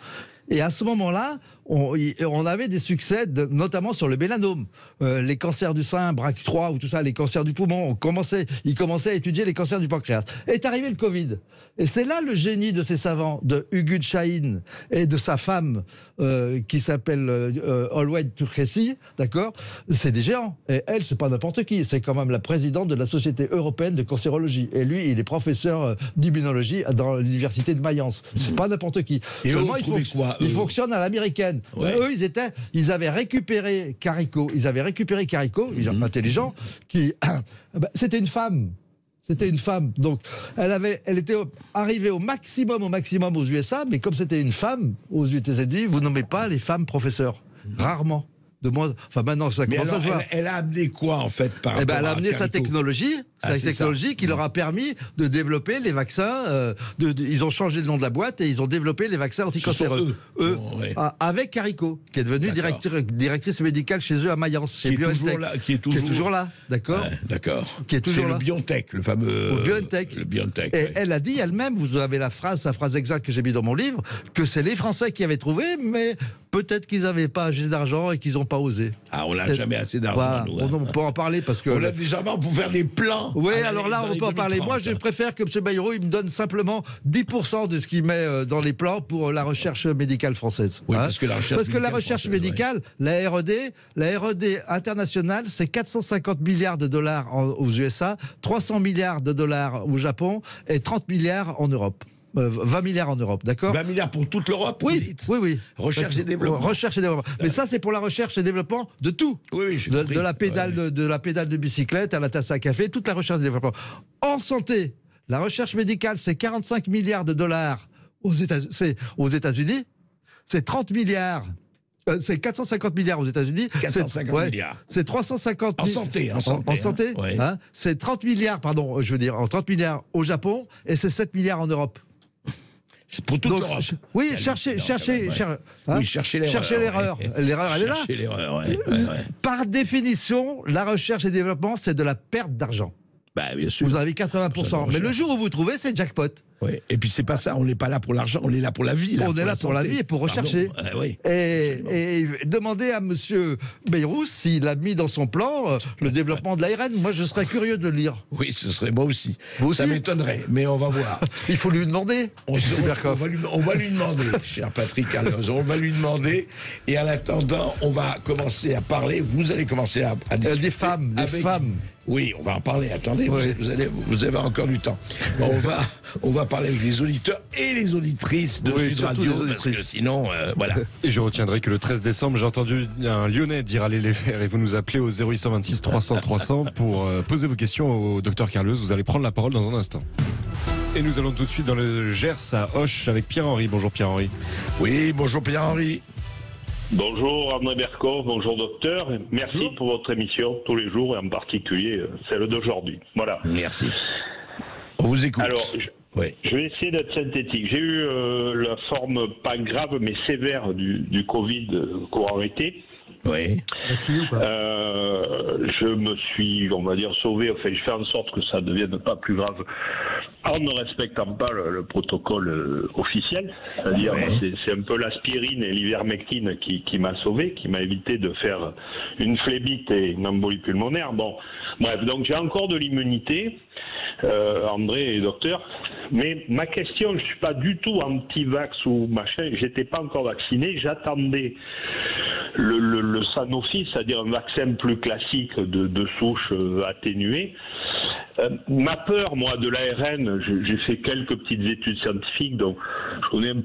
Et à ce moment-là, on avait des succès, notamment sur le mélanome. Les cancers du sein, BRCA3 ou tout ça, les cancers du poumon, ils commençaient à étudier les cancers du pancréas. Est arrivé le Covid. Et c'est là le génie de ces savants, de Hugues Chahine et de sa femme, qui s'appelle Olwed Turkesi, d'accord. C'est des géants. Et elle, c'est pas n'importe qui. C'est quand même la présidente de la Société européenne de cancérologie. Et lui, il est professeur d'immunologie dans l'université de Mayence. C'est pas n'importe qui. Et seulement, il fonctionne à l'américaine. Ouais. Eux, ils avaient récupéré Caricot. Ils sont intelligents. C'était une femme. Donc, elle était arrivée au maximum aux USA, mais comme c'était une femme aux États-Unis, vous nommez pas les femmes professeurs. Rarement. Maintenant, ça commence à se voir. Elle a amené quoi, en fait, par rapport Elle a amené à sa Caricot? technologie. Qui leur a permis de développer les vaccins. Ils ont changé le nom de la boîte et ils ont développé les vaccins anticancéreux. Eux. Avec Caricot, qui est devenue directrice médicale chez eux à Mayence, chez BioNTech. Qui est toujours là, d'accord. D'accord. Qui est toujours là. Le BioNTech, le fameux. Le BioNTech. Et elle a dit elle-même, vous avez sa phrase exacte que j'ai mis dans mon livre, que c'est les Français qui avaient trouvé, mais peut-être qu'ils n'avaient pas assez d'argent et qu'ils n'ont pas osé. Ah, on n'a jamais assez d'argent. Voilà. Nous, On peut en parler parce que. On a déjà marre pour faire des plans. Oui, alors là, on peut en parler. Moi, je préfère que M. Bayrou, il me donne simplement 10% de ce qu'il met dans les plans pour la recherche médicale française. Oui, parce que la recherche médicale, la R&D internationale, c'est 450 milliards de dollars aux USA, 300 milliards de dollars au Japon et 30 milliards en Europe. 20 milliards en Europe, d'accord? 20 milliards pour toute l'Europe, vous Oui, dites oui. Recherche et développement. Recherche et développement. Mais ça, c'est pour la recherche et développement de tout. Oui, j'ai de compris. la pédale, de la pédale de bicyclette à la tasse à café, toute la recherche et développement. En santé, la recherche médicale, c'est 45 milliards de dollars aux États-Unis. C'est 30 milliards. C'est 450 milliards aux États-Unis. 450 milliards. C'est 350 En santé, en santé. En santé, hein. Ouais. hein, c'est 30 milliards, pardon, je veux dire, en 30 milliards au Japon et c'est 7 milliards en Europe. C'est pour toute Donc, l'Europe. oui, cherchez l'erreur. L'erreur, elle est là. Cherchez l'erreur, ouais. Par définition, la recherche et développement, c'est de la perte d'argent. Bah, bien sûr. Vous en avez 80%. Mais le jour où vous trouvez, c'est jackpot. Ouais. Et puis c'est pas ça, on n'est pas là pour l'argent, on est là pour la vie. On est là pour la vie et pour rechercher. Oui. Et demandez à monsieur Bayrous s'il a mis dans son plan le développement de l'ARN. Moi, je serais curieux de le lire. Oui, ce serait moi aussi. Vous aussi Ça m'étonnerait, mais on va voir. Il faut lui demander. On va lui demander, cher Patrick Carlioz, on va lui demander. Et en attendant, on va commencer à parler. Vous allez commencer à discuter des femmes. Oui, on va en parler. Attendez, oui. vous avez encore du temps. On va parler avec les auditeurs et les auditrices de Sud Radio, parce que sinon, voilà. Et je retiendrai que le 13 décembre, j'ai entendu un Lyonnais dire allez les faire et vous nous appelez au 0826 300 300 pour poser vos questions au docteur Carlioz. Vous allez prendre la parole dans un instant. Et nous allons tout de suite dans le Gers à Auch avec Pierre-Henri. Bonjour Pierre-Henri. Oui, bonjour Pierre-Henri. Bonjour André Berkov, bonjour docteur. Merci pour votre émission tous les jours et en particulier celle d'aujourd'hui. Voilà. Merci. On vous écoute. Alors, je vais essayer d'être synthétique. J'ai eu la forme pas grave mais sévère du Covid courant été. Oui. Je me suis, on va dire, sauvé. Enfin, je fais en sorte que ça ne devienne pas plus grave en ne respectant pas le protocole officiel. C'est-à-dire, c'est un peu l'aspirine et l'ivermectine qui m'a sauvé, qui m'a évité de faire une phlébite et une embolie pulmonaire. Bon, bref, donc j'ai encore de l'immunité, André et docteur. Mais ma question, je ne suis pas du tout anti-vax ou machin. J'étais pas encore vacciné. J'attendais le Sanofi, c'est-à-dire un vaccin plus classique de souche atténuée. Ma peur, moi, de l'ARN, j'ai fait quelques petites études scientifiques, donc je connais un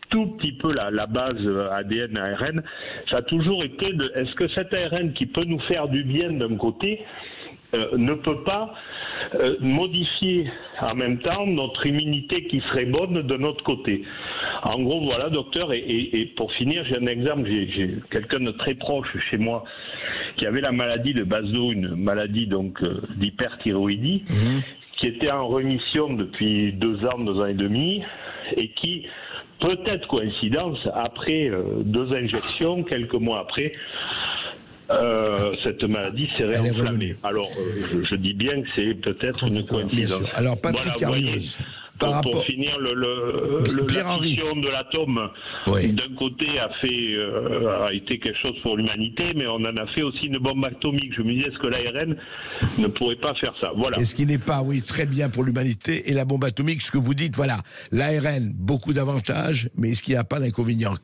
tout petit peu la base ADN, ARN. Ça a toujours été est-ce que cet ARN qui peut nous faire du bien d'un côté ne peut pas modifier en même temps notre immunité qui serait bonne de notre côté. En gros, voilà, docteur, et pour finir, j'ai un exemple, j'ai quelqu'un de très proche chez moi qui avait la maladie de Basedow, une maladie donc d'hyperthyroïdie, qui était en rémission depuis 2 ans et demi, et qui, peut-être coïncidence, après 2 injections, quelques mois après, cette maladie s'est réenflammée. Alors, je dis bien que c'est peut-être une coïncidence. Alors, Patrick Carlioz, pour finir, la fission de l'atome, d'un côté, a été quelque chose pour l'humanité, mais on en a fait aussi une bombe atomique. Je me disais, est-ce que l'ARN ne pourrait pas faire ça? Voilà. Et ce qui n'est pas, très bien pour l'humanité, et la bombe atomique, ce que vous dites, voilà, l'ARN, beaucoup d'avantages, mais est-ce qu'il n'y a pas d'inconvénients?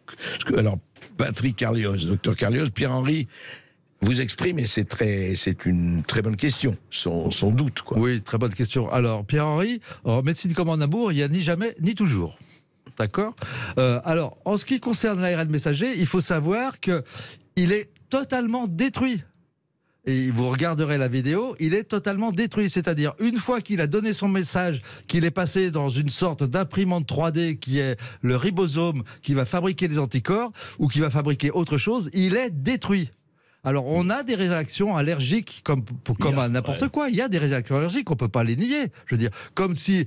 Alors, Patrick Carlioz, docteur Carlioz, Pierre-Henri vous exprime, et c'est une très bonne question, son doute, quoi. Oui, très bonne question. Alors, Pierre-Henri, en médecine comme en amour, il n'y a ni jamais, ni toujours. D'accord ? Alors, en ce qui concerne l'ARN messager, il faut savoir qu'il est totalement détruit. Et vous regarderez la vidéo, il est totalement détruit. C'est-à-dire, une fois qu'il a donné son message, qu'il est passé dans une sorte d'imprimante 3D qui est le ribosome, qui va fabriquer les anticorps, ou qui va fabriquer autre chose, il est détruit. Alors, on a des réactions allergiques comme à n'importe quoi. Il y a des réactions allergiques, on ne peut pas les nier. Je veux dire, comme si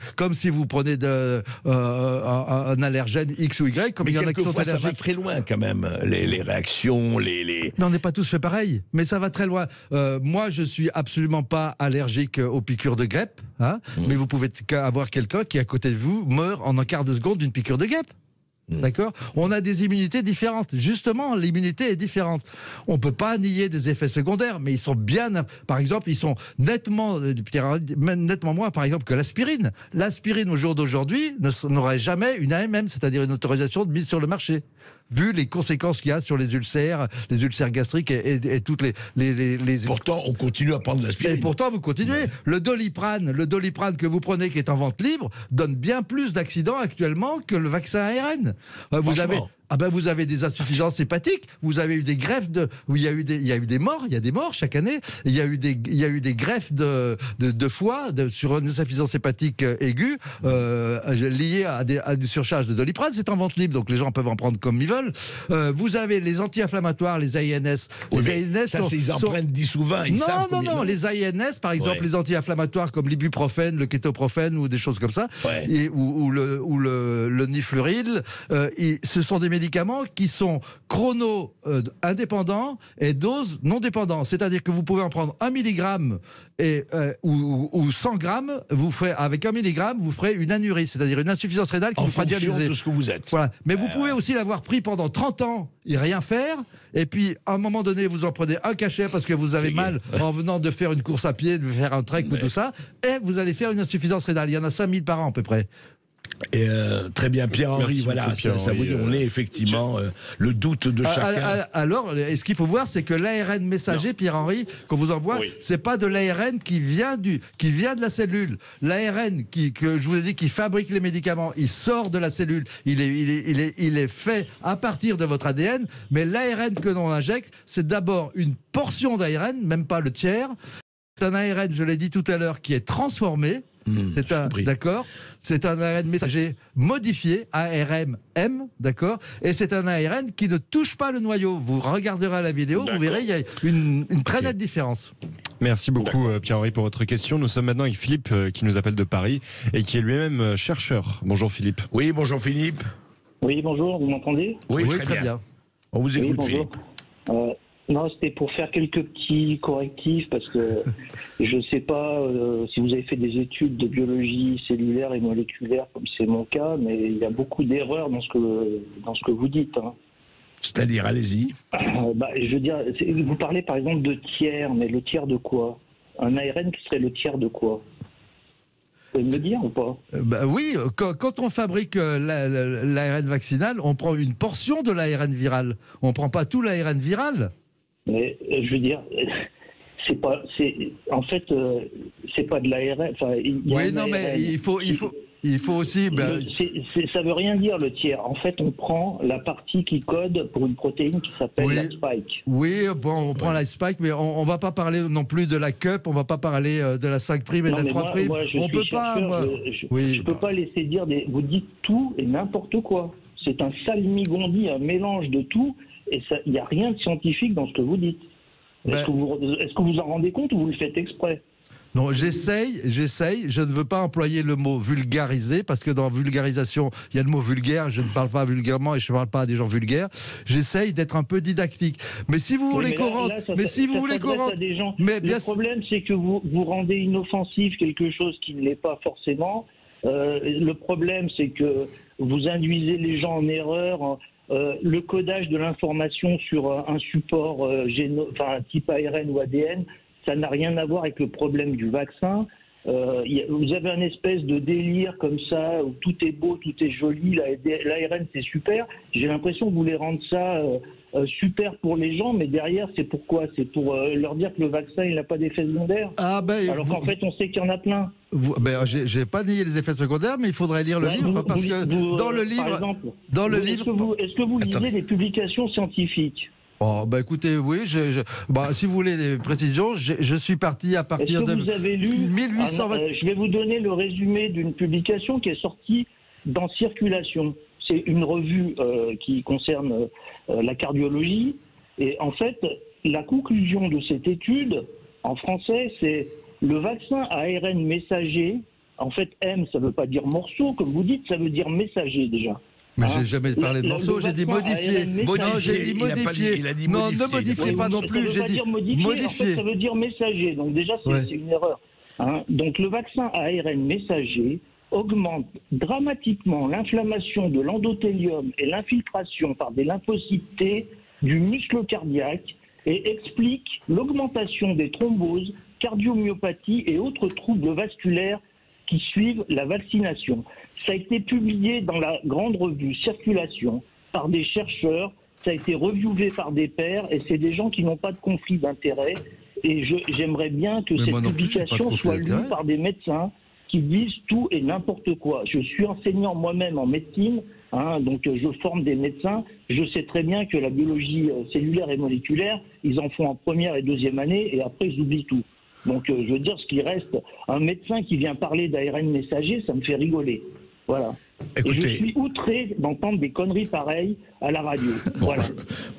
vous prenez un allergène X ou Y, comme il y en a qui sont allergiques. Ça va très loin quand même, les réactions, Mais on n'est pas tous fait pareil, mais ça va très loin. Moi, je ne suis absolument pas allergique aux piqûres de guêpe, mais vous pouvez avoir quelqu'un qui, à côté de vous, meurt en un quart de seconde d'une piqûre de guêpe. D'accord ? On a des immunités différentes. Justement, l'immunité est différente. On ne peut pas nier des effets secondaires, mais ils sont bien... Par exemple, ils sont nettement moins, par exemple, que l'aspirine. L'aspirine, au jour d'aujourd'hui, n'aurait jamais une AMM, c'est-à-dire une autorisation de mise sur le marché. vu les conséquences qu'il y a sur les ulcères gastriques et toutes les... Pourtant, on continue à prendre l'aspirine. Et pourtant, vous continuez. Le Doliprane que vous prenez, qui est en vente libre, donne bien plus d'accidents actuellement que le vaccin ARN. Vous avez des insuffisances hépatiques, vous avez eu des greffes il y a eu des morts chaque année, il y a eu des greffes de foie sur une insuffisance hépatique aiguë liée à une surcharge de Doliprane. C'est en vente libre, donc les gens peuvent en prendre comme ils veulent. Vous avez les anti-inflammatoires, les AINS. Ils en prennent 10 ou 20. Non, les AINS, par exemple, les anti-inflammatoires comme l'ibuprofène, le kétoprofène ou des choses comme ça, ou le nifluril, ce sont des médicaments qui sont chrono-indépendants et dose non dépendants. C'est-à-dire que vous pouvez en prendre 1 mg ou 100 grammes, avec 1 mg, vous ferez une anurie, c'est-à-dire une insuffisance rénale qui vous fera dialyser. En fonction de ce que vous êtes. Voilà. Mais vous pouvez aussi l'avoir pris pendant 30 ans et rien faire, et puis à un moment donné, vous en prenez un cachet parce que vous avez mal en venant de faire une course à pied, de faire un trek ou tout ça, et vous allez faire une insuffisance rénale. Il y en a 5000 par an à peu près. Très bien, Pierre-Henri, voilà, ça vous dit, on est effectivement le doute de chacun. Alors, ce qu'il faut voir, c'est que l'ARN messager, Pierre-Henri, qu'on vous envoie, c'est pas de l'ARN qui vient de la cellule. L'ARN que je vous ai dit, qui fabrique les médicaments, il sort de la cellule, il est fait à partir de votre ADN, mais l'ARN que l'on injecte, c'est d'abord une portion d'ARN, même pas le tiers. C'est un ARN, je l'ai dit tout à l'heure, qui est transformé. C'est un ARN messager modifié, ARM-M, d'accord. Et c'est un ARN qui ne touche pas le noyau. Vous regarderez la vidéo, vous verrez, il y a une très nette différence. Merci beaucoup Pierre-Henri pour votre question. Nous sommes maintenant avec Philippe qui nous appelle de Paris et qui est lui-même chercheur. Bonjour Philippe. Oui, bonjour Philippe. Oui, bonjour, vous m'entendez? Oui, très bien. On vous écoute, Philippe. Non, c'était pour faire quelques petits correctifs parce que je ne sais pas si vous avez fait des études de biologie cellulaire et moléculaire comme c'est mon cas, mais il y a beaucoup d'erreurs dans ce que vous dites. Hein. C'est-à-dire, allez-y. Je veux dire, vous parlez par exemple de tiers, mais le tiers de quoi? Un ARN qui serait le tiers de quoi? Vous pouvez me le dire ou pas? Oui, quand on fabrique l'ARN vaccinal, on prend une portion de l'ARN viral. On ne prend pas tout l'ARN viral. Mais je veux dire, c'est pas de l'ARN. Oui, non, mais il faut aussi. Ça veut rien dire le tiers. En fait, on prend la partie qui code pour une protéine qui s'appelle la spike. Oui, bon, on prend la spike, mais on va pas parler non plus de la cup, on va pas parler de la 5' et de la 3'. On peut pas. Je peux pas laisser dire vous dites tout et n'importe quoi. C'est un salmigondi, un mélange de tout. Et il n'y a rien de scientifique dans ce que vous dites. Est-ce que vous en rendez compte ou vous le faites exprès? Non, j'essaye. Je ne veux pas employer le mot vulgariser parce que dans vulgarisation, il y a le mot vulgaire. Je ne parle pas vulgairement et je ne parle pas à des gens vulgaires. J'essaye d'être un peu didactique. Mais si vous voulez qu'on rentre, le problème, c'est que vous rendez inoffensif quelque chose qui ne l'est pas forcément. Le problème, c'est que vous induisez les gens en erreur. Le codage de l'information sur un support type ARN ou ADN, ça n'a rien à voir avec le problème du vaccin. Vous avez un espèce de délire comme ça, où tout est beau, tout est joli, l'ARN c'est super. J'ai l'impression que vous voulez rendre ça super pour les gens, mais derrière c'est pourquoi? C'est pour leur dire que le vaccin il n'a pas d'effet secondaire. Alors qu'en fait on sait qu'il y en a plein. J'ai pas nié les effets secondaires, mais il faudrait lire le livre parce que dans le livre, est-ce que vous lisez des publications scientifiques? Écoutez, oui, si vous voulez des précisions, je suis parti à partir de vous avez lu 1820. Je vais vous donner le résumé d'une publication qui est sortie dans Circulation. C'est une revue qui concerne la cardiologie. Et en fait, la conclusion de cette étude, en français, c'est le vaccin à ARN messager. En fait, M, ça ne veut pas dire morceau, comme vous dites, ça veut dire messager déjà. Mais j'ai jamais parlé de morceaux, j'ai dit modifié. Non, j'ai dit modifié. Non, ne modifiez pas non plus, j'ai dit modifié. En fait, ça veut dire messager, donc déjà c'est une erreur. Donc le vaccin à ARN messager augmente dramatiquement l'inflammation de l'endothélium et l'infiltration par des lymphocytes T du muscle cardiaque et explique l'augmentation des thromboses, cardiomyopathie et autres troubles vasculaires qui suivent la vaccination. Ça a été publié dans la grande revue Circulation. par des chercheurs, ça a été reviewé par des pairs, et c'est des gens qui n'ont pas de conflit d'intérêt. Et j'aimerais bien que cette publication soit lue par des médecins qui disent tout et n'importe quoi. Je suis enseignant moi-même en médecine, donc je forme des médecins. Je sais très bien que la biologie cellulaire et moléculaire, ils en font en première et deuxième année, et après ils oublient tout. Donc je veux dire, ce qui reste, un médecin qui vient parler d'ARN messager, ça me fait rigoler. Voilà. Écoutez, et je suis outré d'entendre des conneries pareilles à la radio. Bon, voilà.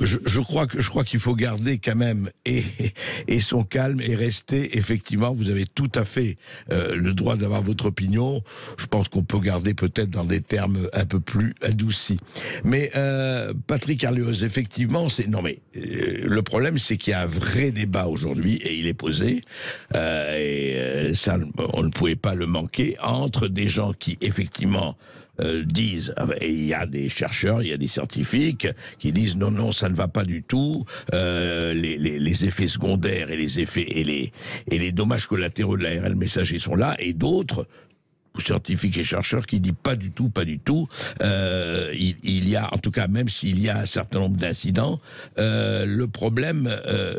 Je crois qu'il faut garder quand même et son calme et rester, effectivement, vous avez tout à fait le droit d'avoir votre opinion. Je pense qu'on peut garder peut-être dans des termes un peu plus adoucis. Mais Patrick Carlioz, effectivement, le problème, c'est qu'il y a un vrai débat aujourd'hui, et il est posé, et ça, on ne pouvait pas le manquer, entre des gens qui, effectivement, disent, et il y a des chercheurs, il y a des scientifiques qui disent non, ça ne va pas du tout, les effets secondaires et les dommages collatéraux de l'ARN messager sont là, et d'autres scientifiques et chercheurs qui disent pas du tout. Il y a, en tout cas, même s'il y a un certain nombre d'incidents, le problème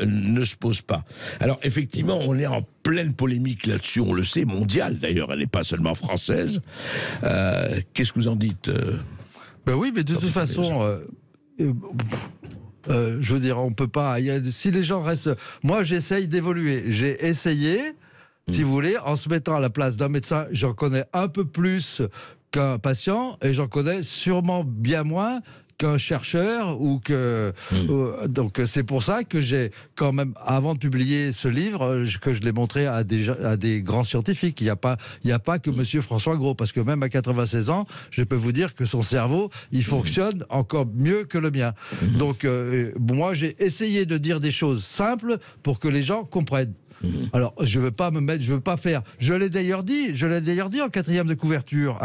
ne se pose pas. Alors effectivement, on est en pleine polémique là-dessus, on le sait, mondiale d'ailleurs, elle n'est pas seulement française. Qu'est-ce que vous en dites Ben oui, mais de toute façon... je veux dire, on peut pas... si les gens restent... Moi, j'essaye d'évoluer. J'ai essayé... Si vous voulez, en se mettant à la place d'un médecin, j'en connais un peu plus qu'un patient, et j'en connais sûrement bien moins qu'un chercheur ou que... donc c'est pour ça que j'ai quand même, avant de publier ce livre, que je l'ai montré à des grands scientifiques. Il n'y a pas que monsieur François Gros, parce que même à 96 ans, je peux vous dire que son cerveau, il fonctionne encore mieux que le mien. Donc moi, j'ai essayé de dire des choses simples pour que les gens comprennent. Alors, je veux pas faire. Je l'ai d'ailleurs dit en 4e de couverture.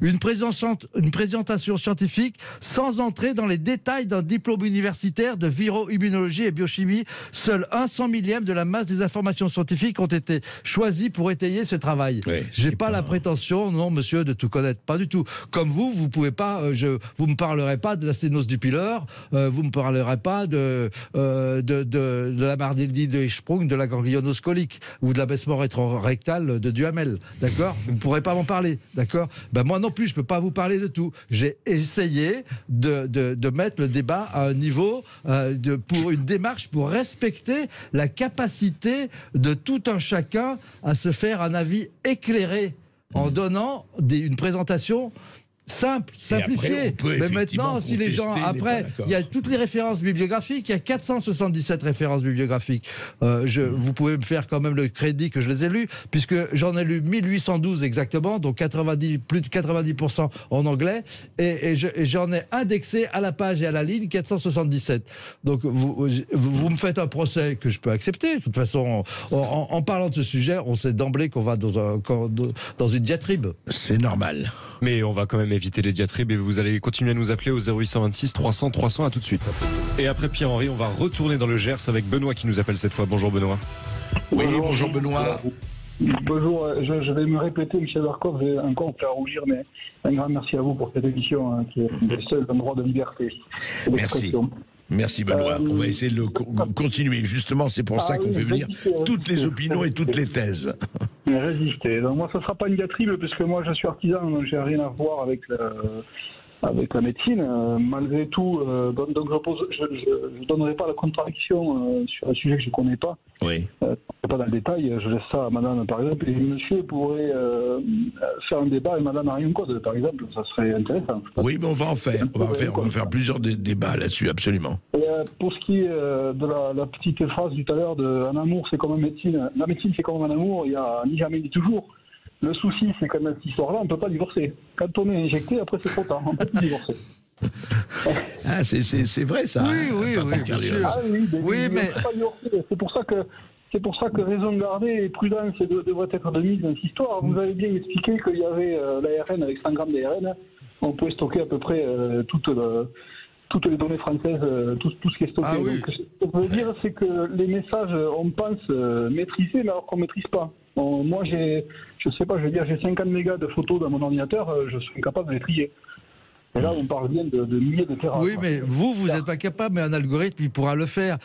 Une présentation scientifique sans entrer dans les détails d'un diplôme universitaire de viro-immunologie et biochimie. Seul 1/100 millième de la masse des informations scientifiques ont été choisies pour étayer ce travail. Oui, j'ai pas la prétention, non, monsieur, de tout connaître, pas du tout. Comme vous pouvez pas. Vous me parlerez pas de la sténose du pylore. Vous me parlerez pas de la maladie de Hirschsprung, de la ganglioscolique ou de l'abaissement rétro-rectal de Duhamel, d'accord? Vous ne pourrez pas m'en parler, d'accord? Ben moi non plus, je ne peux pas vous parler de tout. J'ai essayé de mettre le débat à un niveau pour une démarche pour respecter la capacité de tout un chacun à se faire un avis éclairé en donnant une présentation simple, simplifié. Mais maintenant, si les gens... Après, il y a toutes les références bibliographiques, il y a 477 références bibliographiques. Vous pouvez me faire quand même le crédit que je les ai lues, puisque j'en ai lu 1812 exactement, donc plus de 90% en anglais, et j'en ai indexé à la page et à la ligne 477. Donc vous me faites un procès que je peux accepter. De toute façon, en parlant de ce sujet, on sait d'emblée qu'on va dans une diatribe. C'est normal. Mais on va quand même éviter les diatribes, et vous allez continuer à nous appeler au 0826 300 300, à tout de suite. Et après Pierre-Henri, on va retourner dans le Gers avec Benoît qui nous appelle cette fois. Bonjour Benoît. Oui, bonjour Benoît. Bonjour, je vais me répéter, Michel Barkov, je vais encore me faire rougir, mais un grand merci à vous pour cette émission qui est le seul endroit de liberté. Merci. Merci Benoît. On va essayer de continuer. Justement, c'est pour ça qu'on fait venir toutes les opinions et toutes les thèses. Résister. Donc moi, ça ne sera pas une diatribe, puisque moi, je suis artisan, donc j'ai rien à voir avec la médecine. Malgré tout, donc je ne donnerai pas la contradiction sur un sujet que je ne connais pas. Oui. Pas dans le détail, je laisse ça à madame, par exemple, et monsieur pourrait faire un débat et madame Arion Code, par exemple, ça serait intéressant. Oui, mais on va en faire. On va faire plusieurs débats là-dessus, absolument. Et pour ce qui est de la petite phrase tout à l'heure de un amour, c'est comme une médecine. La médecine, c'est comme un amour, il y a ni jamais ni toujours. Le souci, c'est que dans cette histoire-là, on ne peut pas divorcer. Quand on est injecté, après, c'est trop tard. On ne peut plus divorcer. Ah, c'est vrai, ça. Oui, bien sûr. Ah, oui, mais... C'est pour ça que raison garder et prudence devraient être de mise dans cette histoire. Vous avez bien expliqué qu'il y avait l'ARN avec 100 grammes d'ARN. On pouvait stocker à peu près toutes les données françaises, tout ce qui est stocké. Oui. Donc, ce que je veux dire, c'est que les messages, on pense maîtriser, mais alors qu'on ne maîtrise pas. Moi, j'ai 50 mégas de photos dans mon ordinateur, je suis incapable de les trier. Et là, on parle bien de milliers de terrains. Oui, mais vous n'êtes pas capable, mais un algorithme, il pourra le faire.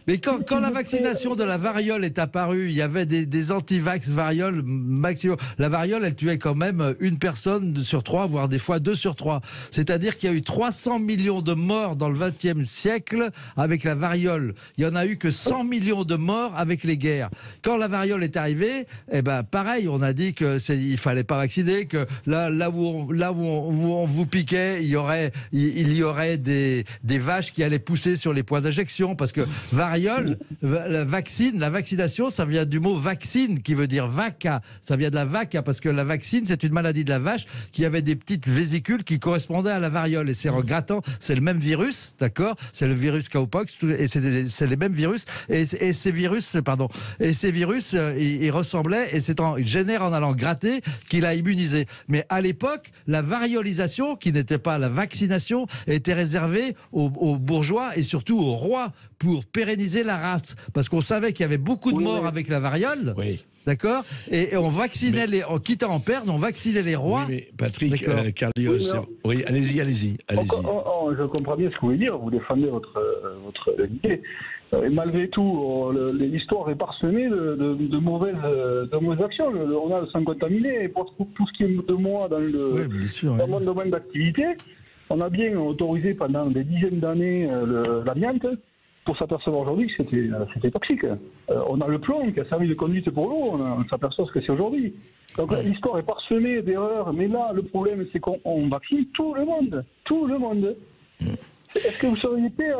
Mais quand la vaccination de la variole est apparue, il y avait des anti-vax variole maximum. La variole, elle tuait quand même une personne sur 3, voire des fois 2 sur 3. C'est-à-dire qu'il y a eu 300 millions de morts dans le XXe siècle avec la variole. Il n'y en a eu que 100 millions de morts avec les guerres. Quand la variole est arrivée, eh ben, pareil, on a dit qu'il ne fallait pas vacciner, que là où on vous piquait, il y aurait des vaches qui allaient pousser sur les points d'injection, parce que variole, la vaccination, ça vient du mot vaccine, qui veut dire vaca. Ça vient de la vaca, parce que la vaccine, c'est une maladie de la vache qui avait des petites vésicules qui correspondaient à la variole. Et c'est en grattant, c'est le même virus, d'accord? C'est le virus cowpox, et c'est les mêmes virus. Et ces virus, ils ressemblaient, et c'est en génère en allant gratter qu'il a immunisé. Mais à l'époque, la variolisation, qui n'était pas la vaccination, était réservée aux bourgeois et surtout aux rois pour pérenniser la race. Parce qu'on savait qu'il y avait beaucoup de morts avec la variole. Oui. D'accord. Et on vaccinait quitte à en perdre, on vaccinait les rois. Oui, mais Patrick, Carlios, oui, allez-y. Je comprends bien ce que vous voulez dire, vous défendez votre idée. Et malgré tout, l'histoire est parsemée de mauvaises actions. On a le sang contaminé, et pour tout ce qui est de moi dans mon domaine d'activité, on a bien autorisé pendant des dizaines d'années l'amiante, pour s'apercevoir aujourd'hui que c'était toxique. On a le plomb qui a servi de conduite pour l'eau, on s'aperçoit ce que c'est aujourd'hui. Donc l'histoire est parsemée d'erreurs, mais là, le problème, c'est qu'on vaccine tout le monde. Tout le monde. Est-ce que vous seriez prêt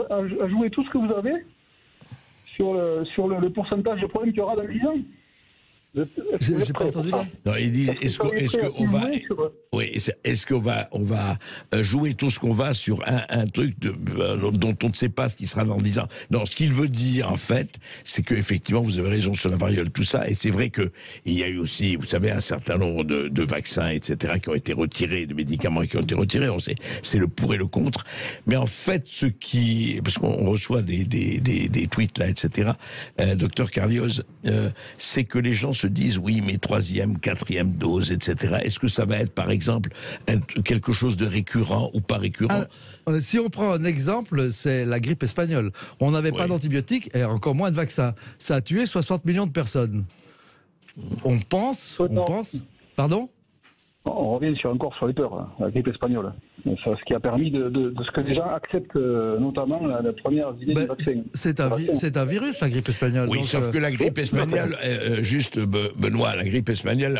à jouer tout ce que vous avez sur le pourcentage de problèmes qu'il y aura dans 10 ans? J'ai pas entendu là. Non, ils disent est-ce qu'on va jouer tout ce qu'on va sur un truc dont on ne sait pas ce qui sera dans 10 ans. Non, ce qu'il veut dire en fait, c'est que effectivement vous avez raison sur la variole, tout ça, et c'est vrai que il y a eu aussi, vous savez, un certain nombre de vaccins, etc., qui ont été retirés, de médicaments qui ont été retirés. On sait, c'est le pour et le contre. Mais en fait, parce qu'on reçoit des tweets là, etc. Docteur Carlios, c'est que les gens se disent oui, mais 3e, 4e dose, etc. Est-ce que ça va être, par exemple, quelque chose de récurrent ou pas récurrent? Si on prend un exemple, c'est la grippe espagnole. On n'avait pas d'antibiotiques et encore moins de vaccins. Ça a tué 60 millions de personnes. On pense... Pardon? On revient encore sur les peurs, la grippe espagnole. C'est ce qui a permis de ce que les gens acceptent, notamment la première idée du vaccin. C'est un virus, la grippe espagnole. Oui, sauf que la grippe espagnole, juste Benoît, la grippe espagnole,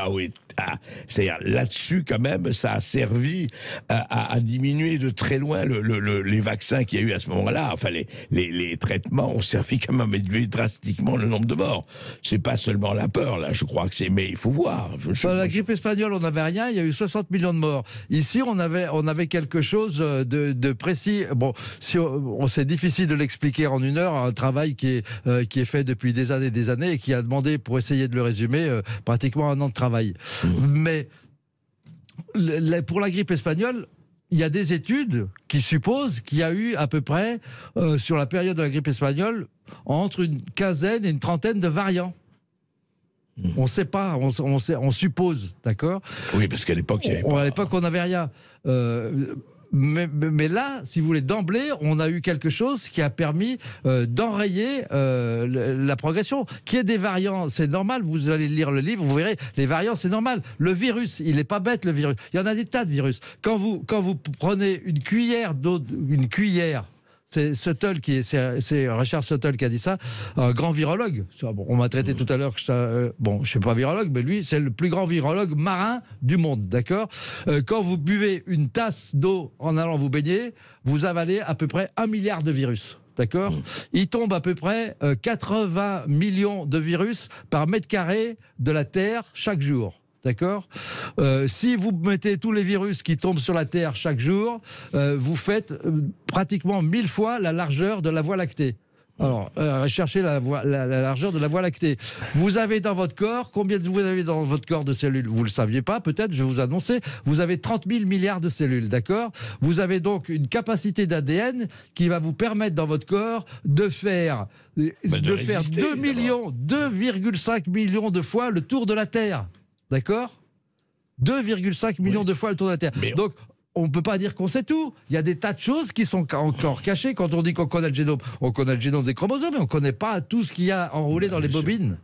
c'est-à-dire là-dessus quand même, ça a servi à diminuer de très loin les vaccins qu'il y a eu à ce moment-là. Enfin, les traitements ont servi quand même à réduire drastiquement le nombre de morts. C'est pas seulement la peur, là, je crois que c'est... Mais il faut voir. La grippe espagnole, on n'avait rien, il y a eu 60 millions de morts. Ici, on avait quelque chose de précis. Bon, c'est difficile de l'expliquer en une heure, un travail qui est fait depuis des années et qui a demandé, pour essayer de le résumer, pratiquement 1 an de travail. Mais pour la grippe espagnole, il y a des études qui supposent qu'il y a eu à peu près, sur la période de la grippe espagnole, entre une quinzaine et une trentaine de variants. On ne sait pas, on suppose, d'accord? Oui, parce qu'à l'époque, il n'y avait pas... À l'époque, on n'avait rien. Mais là, si vous voulez, d'emblée, on a eu quelque chose qui a permis d'enrayer la progression. Qu'il y ait des variants, c'est normal. Vous allez lire le livre, vous verrez, les variants, c'est normal. Le virus, il n'est pas bête, le virus. Il y en a des tas de virus. Quand vous prenez une cuillère d'eau, c'est Suttle c'est Richard Suttle qui a dit ça, un grand virologue. On m'a traité tout à l'heure que je suis pas virologue, mais lui, c'est le plus grand virologue marin du monde, d'accord? Quand vous buvez une tasse d'eau en allant vous baigner, vous avalez à peu près 1 milliard de virus. D'accord? Il tombe à peu près 80 millions de virus par mètre carré de la Terre chaque jour. D'accord? Si vous mettez tous les virus qui tombent sur la Terre chaque jour, vous faites pratiquement 1000 fois la largeur de la Voie lactée. Alors, recherchez la largeur de la Voie lactée. Vous avez dans votre corps, combien vous avez dans votre corps de cellules? Vous ne le saviez pas, peut-être, je vais vous annoncer. Vous avez 30 000 milliards de cellules, d'accord? Vous avez donc une capacité d'ADN qui va vous permettre dans votre corps de faire 2,5 millions de fois le tour de la Terre. D'accord? 2,5 millions de fois le tour de la Terre. Donc, on ne peut pas dire qu'on sait tout. Il y a des tas de choses qui sont encore cachées. Quand on dit qu'on connaît le génome, on connaît le génome des chromosomes, mais on ne connaît pas tout ce qu'il y a enroulé dans les bobines.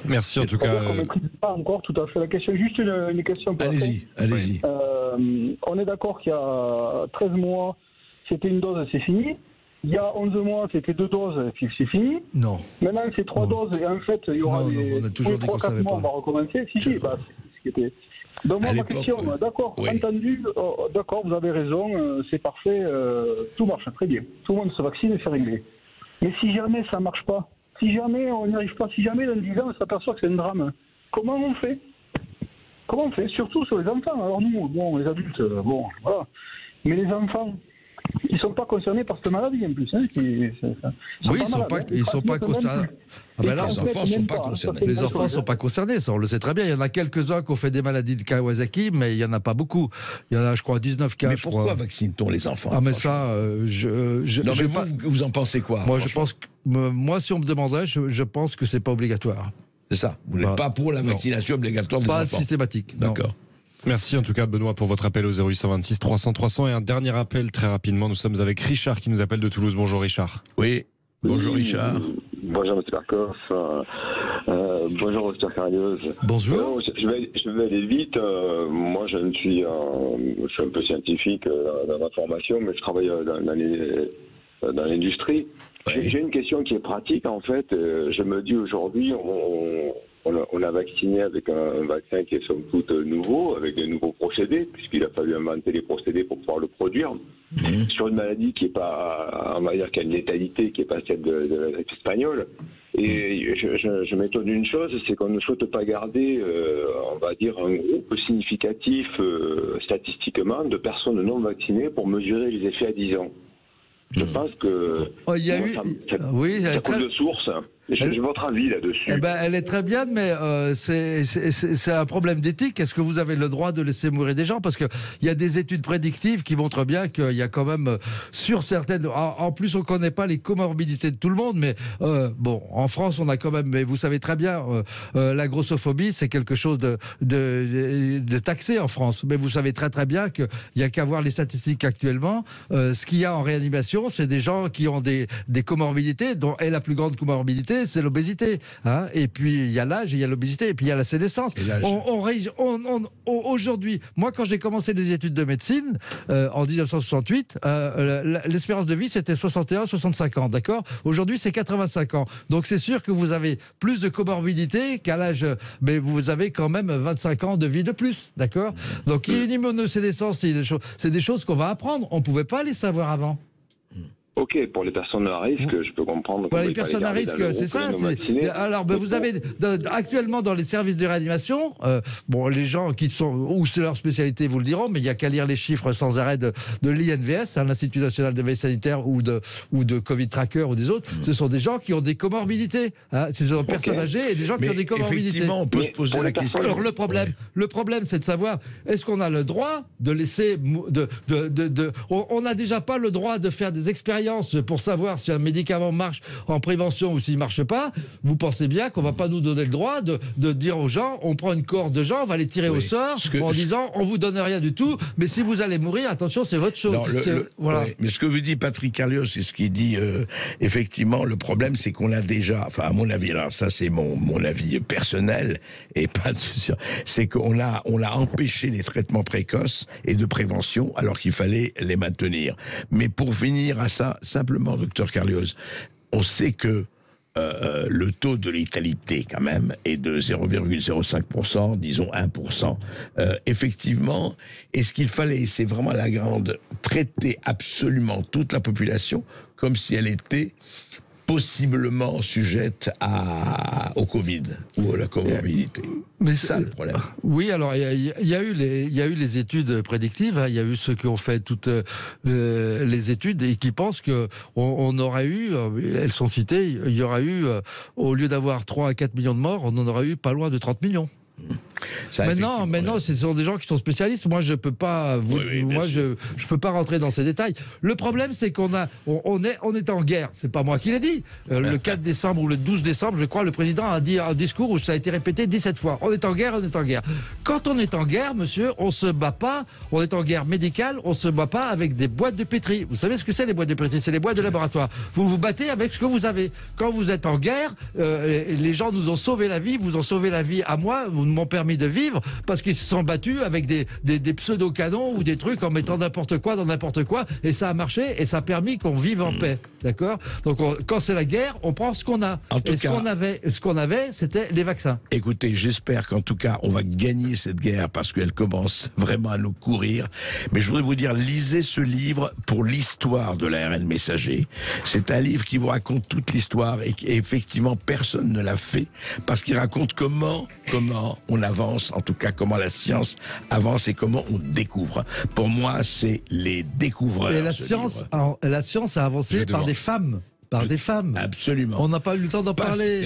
Merci en tout cas. On ne maîtrise pas encore tout à fait la question. Juste une question. Allez-y. On est d'accord qu'il y a 13 mois, c'était une dose, c'est fini. Il y a 11 mois, c'était 2 doses, et puis c'est fini. Non. Maintenant, c'est 3 doses, et en fait, il y aura on a toujours dit qu'on 3-4 mois, on va recommencer. Si, c'est ce qui était... Donc moi, ma question, d'accord, entendu, d'accord, vous avez raison, c'est parfait, tout marche très bien. Tout le monde se vaccine et c'est réglé. Mais si jamais ça ne marche pas, si jamais on n'y arrive pas, si jamais dans 10 ans on s'aperçoit que c'est un drame, comment on fait? Comment on fait? Surtout sur les enfants. Alors nous, bon, les adultes, bon, voilà. Mais les enfants, ils ne sont pas concernés par cette maladie en plus. Hein, oui, ils ne sont pas concernés. Ah ben là, les enfants ne sont pas concernés. Les enfants ne sont pas concernés, ça on le sait très bien. Il y en a quelques-uns qui ont fait des maladies de Kawasaki, mais il n'y en a pas beaucoup. Il y en a, je crois, 19 cas. Mais pourquoi vaccine-t-on les enfants? Ah mais ça, vous en pensez quoi? Moi, je pense que, moi, si on me demandait, je pense que c'est pas obligatoire. C'est ça. Vous n'êtes pas pour la vaccination obligatoire des enfants? Pas systématique. D'accord. Merci en tout cas Benoît pour votre appel au 0826 300 300 et un dernier appel très rapidement. Nous sommes avec Richard qui nous appelle de Toulouse. Bonjour Richard. Oui. Bonjour Richard. Bonjour M. Berkoff. Bonjour Dr Carlioz. Bonjour. Je vais aller vite. Moi je suis un peu scientifique dans ma formation, mais je travaille dans l'industrie. Oui. J'ai une question qui est pratique en fait. Je me dis aujourd'hui on a vacciné avec un vaccin qui est somme toute nouveau, avec des nouveaux procédés, puisqu'il a fallu inventer les procédés pour pouvoir le produire, sur une maladie qui est pas, on va dire, qui a une létalité qui n'est pas celle de la grippe espagnole. Et je m'étonne d'une chose, c'est qu'on ne souhaite pas garder, on va dire, un groupe significatif statistiquement de personnes non vaccinées pour mesurer les effets à 10 ans. Je pense que ça coule de source. J'ai votre avis là-dessus. Eh ben, elle est très bien, mais c'est un problème d'éthique. Est-ce que vous avez le droit de laisser mourir des gens? Parce qu'il y a des études prédictives qui montrent bien qu'il y a quand même, sur certaines... En plus, on ne connaît pas les comorbidités de tout le monde, mais bon, en France, on a quand même... Mais vous savez très bien, la grossophobie, c'est quelque chose de taxé en France. Mais vous savez très très bien qu'il n'y a qu'à voir les statistiques actuellement. Ce qu'il y a en réanimation, c'est des gens qui ont des comorbidités, dont est la plus grande comorbidité, c'est l'obésité. Hein, et puis, il y a l'âge, il y a l'obésité, et puis il y a la sénescence. Aujourd'hui, moi, quand j'ai commencé les études de médecine, en 1968, l'espérance de vie, c'était 61-65 ans, d'accord? Aujourd'hui, c'est 85 ans. Donc, c'est sûr que vous avez plus de comorbidité qu'à l'âge... Mais vous avez quand même 25 ans de vie de plus, d'accord? Donc, il y a une immunosénescence, c'est des choses qu'on va apprendre. On ne pouvait pas les savoir avant. Ok, pour les personnes à risque, je peux comprendre. Pour les personnes à risque, c'est ça. Alors, vous avez actuellement dans les services de réanimation, bon, les gens qui sont, ou c'est leur spécialité, vous le diront, mais il n'y a qu'à lire les chiffres sans arrêt de l'INVS, hein, l'Institut National de Veille Sanitaire, ou de Covid Tracker ou des autres. Ce sont des gens qui ont des comorbidités. Hein, ce sont des personnes âgées et des gens qui ont des comorbidités. Effectivement, on peut se poser la question. Alors, le problème, c'est de savoir, est-ce qu'on a le droit de laisser... On n'a déjà pas le droit de faire des expériences pour savoir si un médicament marche en prévention ou s'il ne marche pas. Vous pensez bien qu'on ne va pas nous donner le droit de dire aux gens, on prend une cohorte de gens, on va les tirer au sort en disant, on ne vous donne rien du tout, mais si vous allez mourir, attention, c'est votre chose. Voilà. Mais ce que vous dit Patrick Carlios, c'est ce qu'il dit, effectivement, le problème, c'est qu'on a déjà, enfin, à mon avis, alors ça, c'est mon avis personnel, et pas c'est qu'on a empêché les traitements précoces et de prévention, alors qu'il fallait les maintenir. Mais pour finir à ça, simplement, docteur Carlioz, on sait que le taux de létalité, quand même, est de 0,05%, disons 1%. Effectivement, est-ce qu'il fallait, c'est vraiment la grande, traiter absolument toute la population comme si elle était possiblement sujette au Covid ou à la comorbidité. Mais c'est ça le problème. Oui, alors il y a eu les études prédictives, hein, il y a eu ceux qui ont fait toutes les études et qui pensent qu'on aurait eu, elles sont citées, il y aura eu, au lieu d'avoir 3 à 4 millions de morts, on en aurait eu pas loin de 30 millions. Mais non, ce sont des gens qui sont spécialistes. Moi, je peux pas. Je peux pas rentrer dans ces détails. Le problème, c'est qu'on est en guerre. C'est pas moi qui l'ai dit. Le 4 décembre ou le 12 décembre, je crois, le président a dit un discours où ça a été répété 17 fois. On est en guerre, on est en guerre. Quand on est en guerre, monsieur, on se bat pas. On est en guerre médicale. On se bat pas avec des boîtes de pétri. Vous savez ce que c'est les boîtes de pétri? C'est les boîtes de laboratoire. Vous vous battez avec ce que vous avez. Quand vous êtes en guerre, les gens nous ont sauvé la vie. Vous ont sauvé la vie à moi. Vous m'ont permis de vivre parce qu'ils se sont battus avec des pseudo-canons ou des trucs en mettant n'importe quoi dans n'importe quoi, et ça a marché et ça a permis qu'on vive en paix, d'accord? Donc quand c'est la guerre, on prend ce qu'on a. Ce qu'on avait, c'était les vaccins. Écoutez, j'espère qu'en tout cas on va gagner cette guerre parce qu'elle commence vraiment à nous courir. Mais je voudrais vous dire, lisez ce livre pour l'histoire de l'ARN messager. C'est un livre qui vous raconte toute l'histoire et effectivement personne ne l'a fait parce qu'il raconte comment on avance, en tout cas comment la science avance et comment on découvre. Pour moi, c'est les découvreurs. Et la science a avancé par des femmes. Absolument. Absolument. On n'a pas eu le temps d'en parler.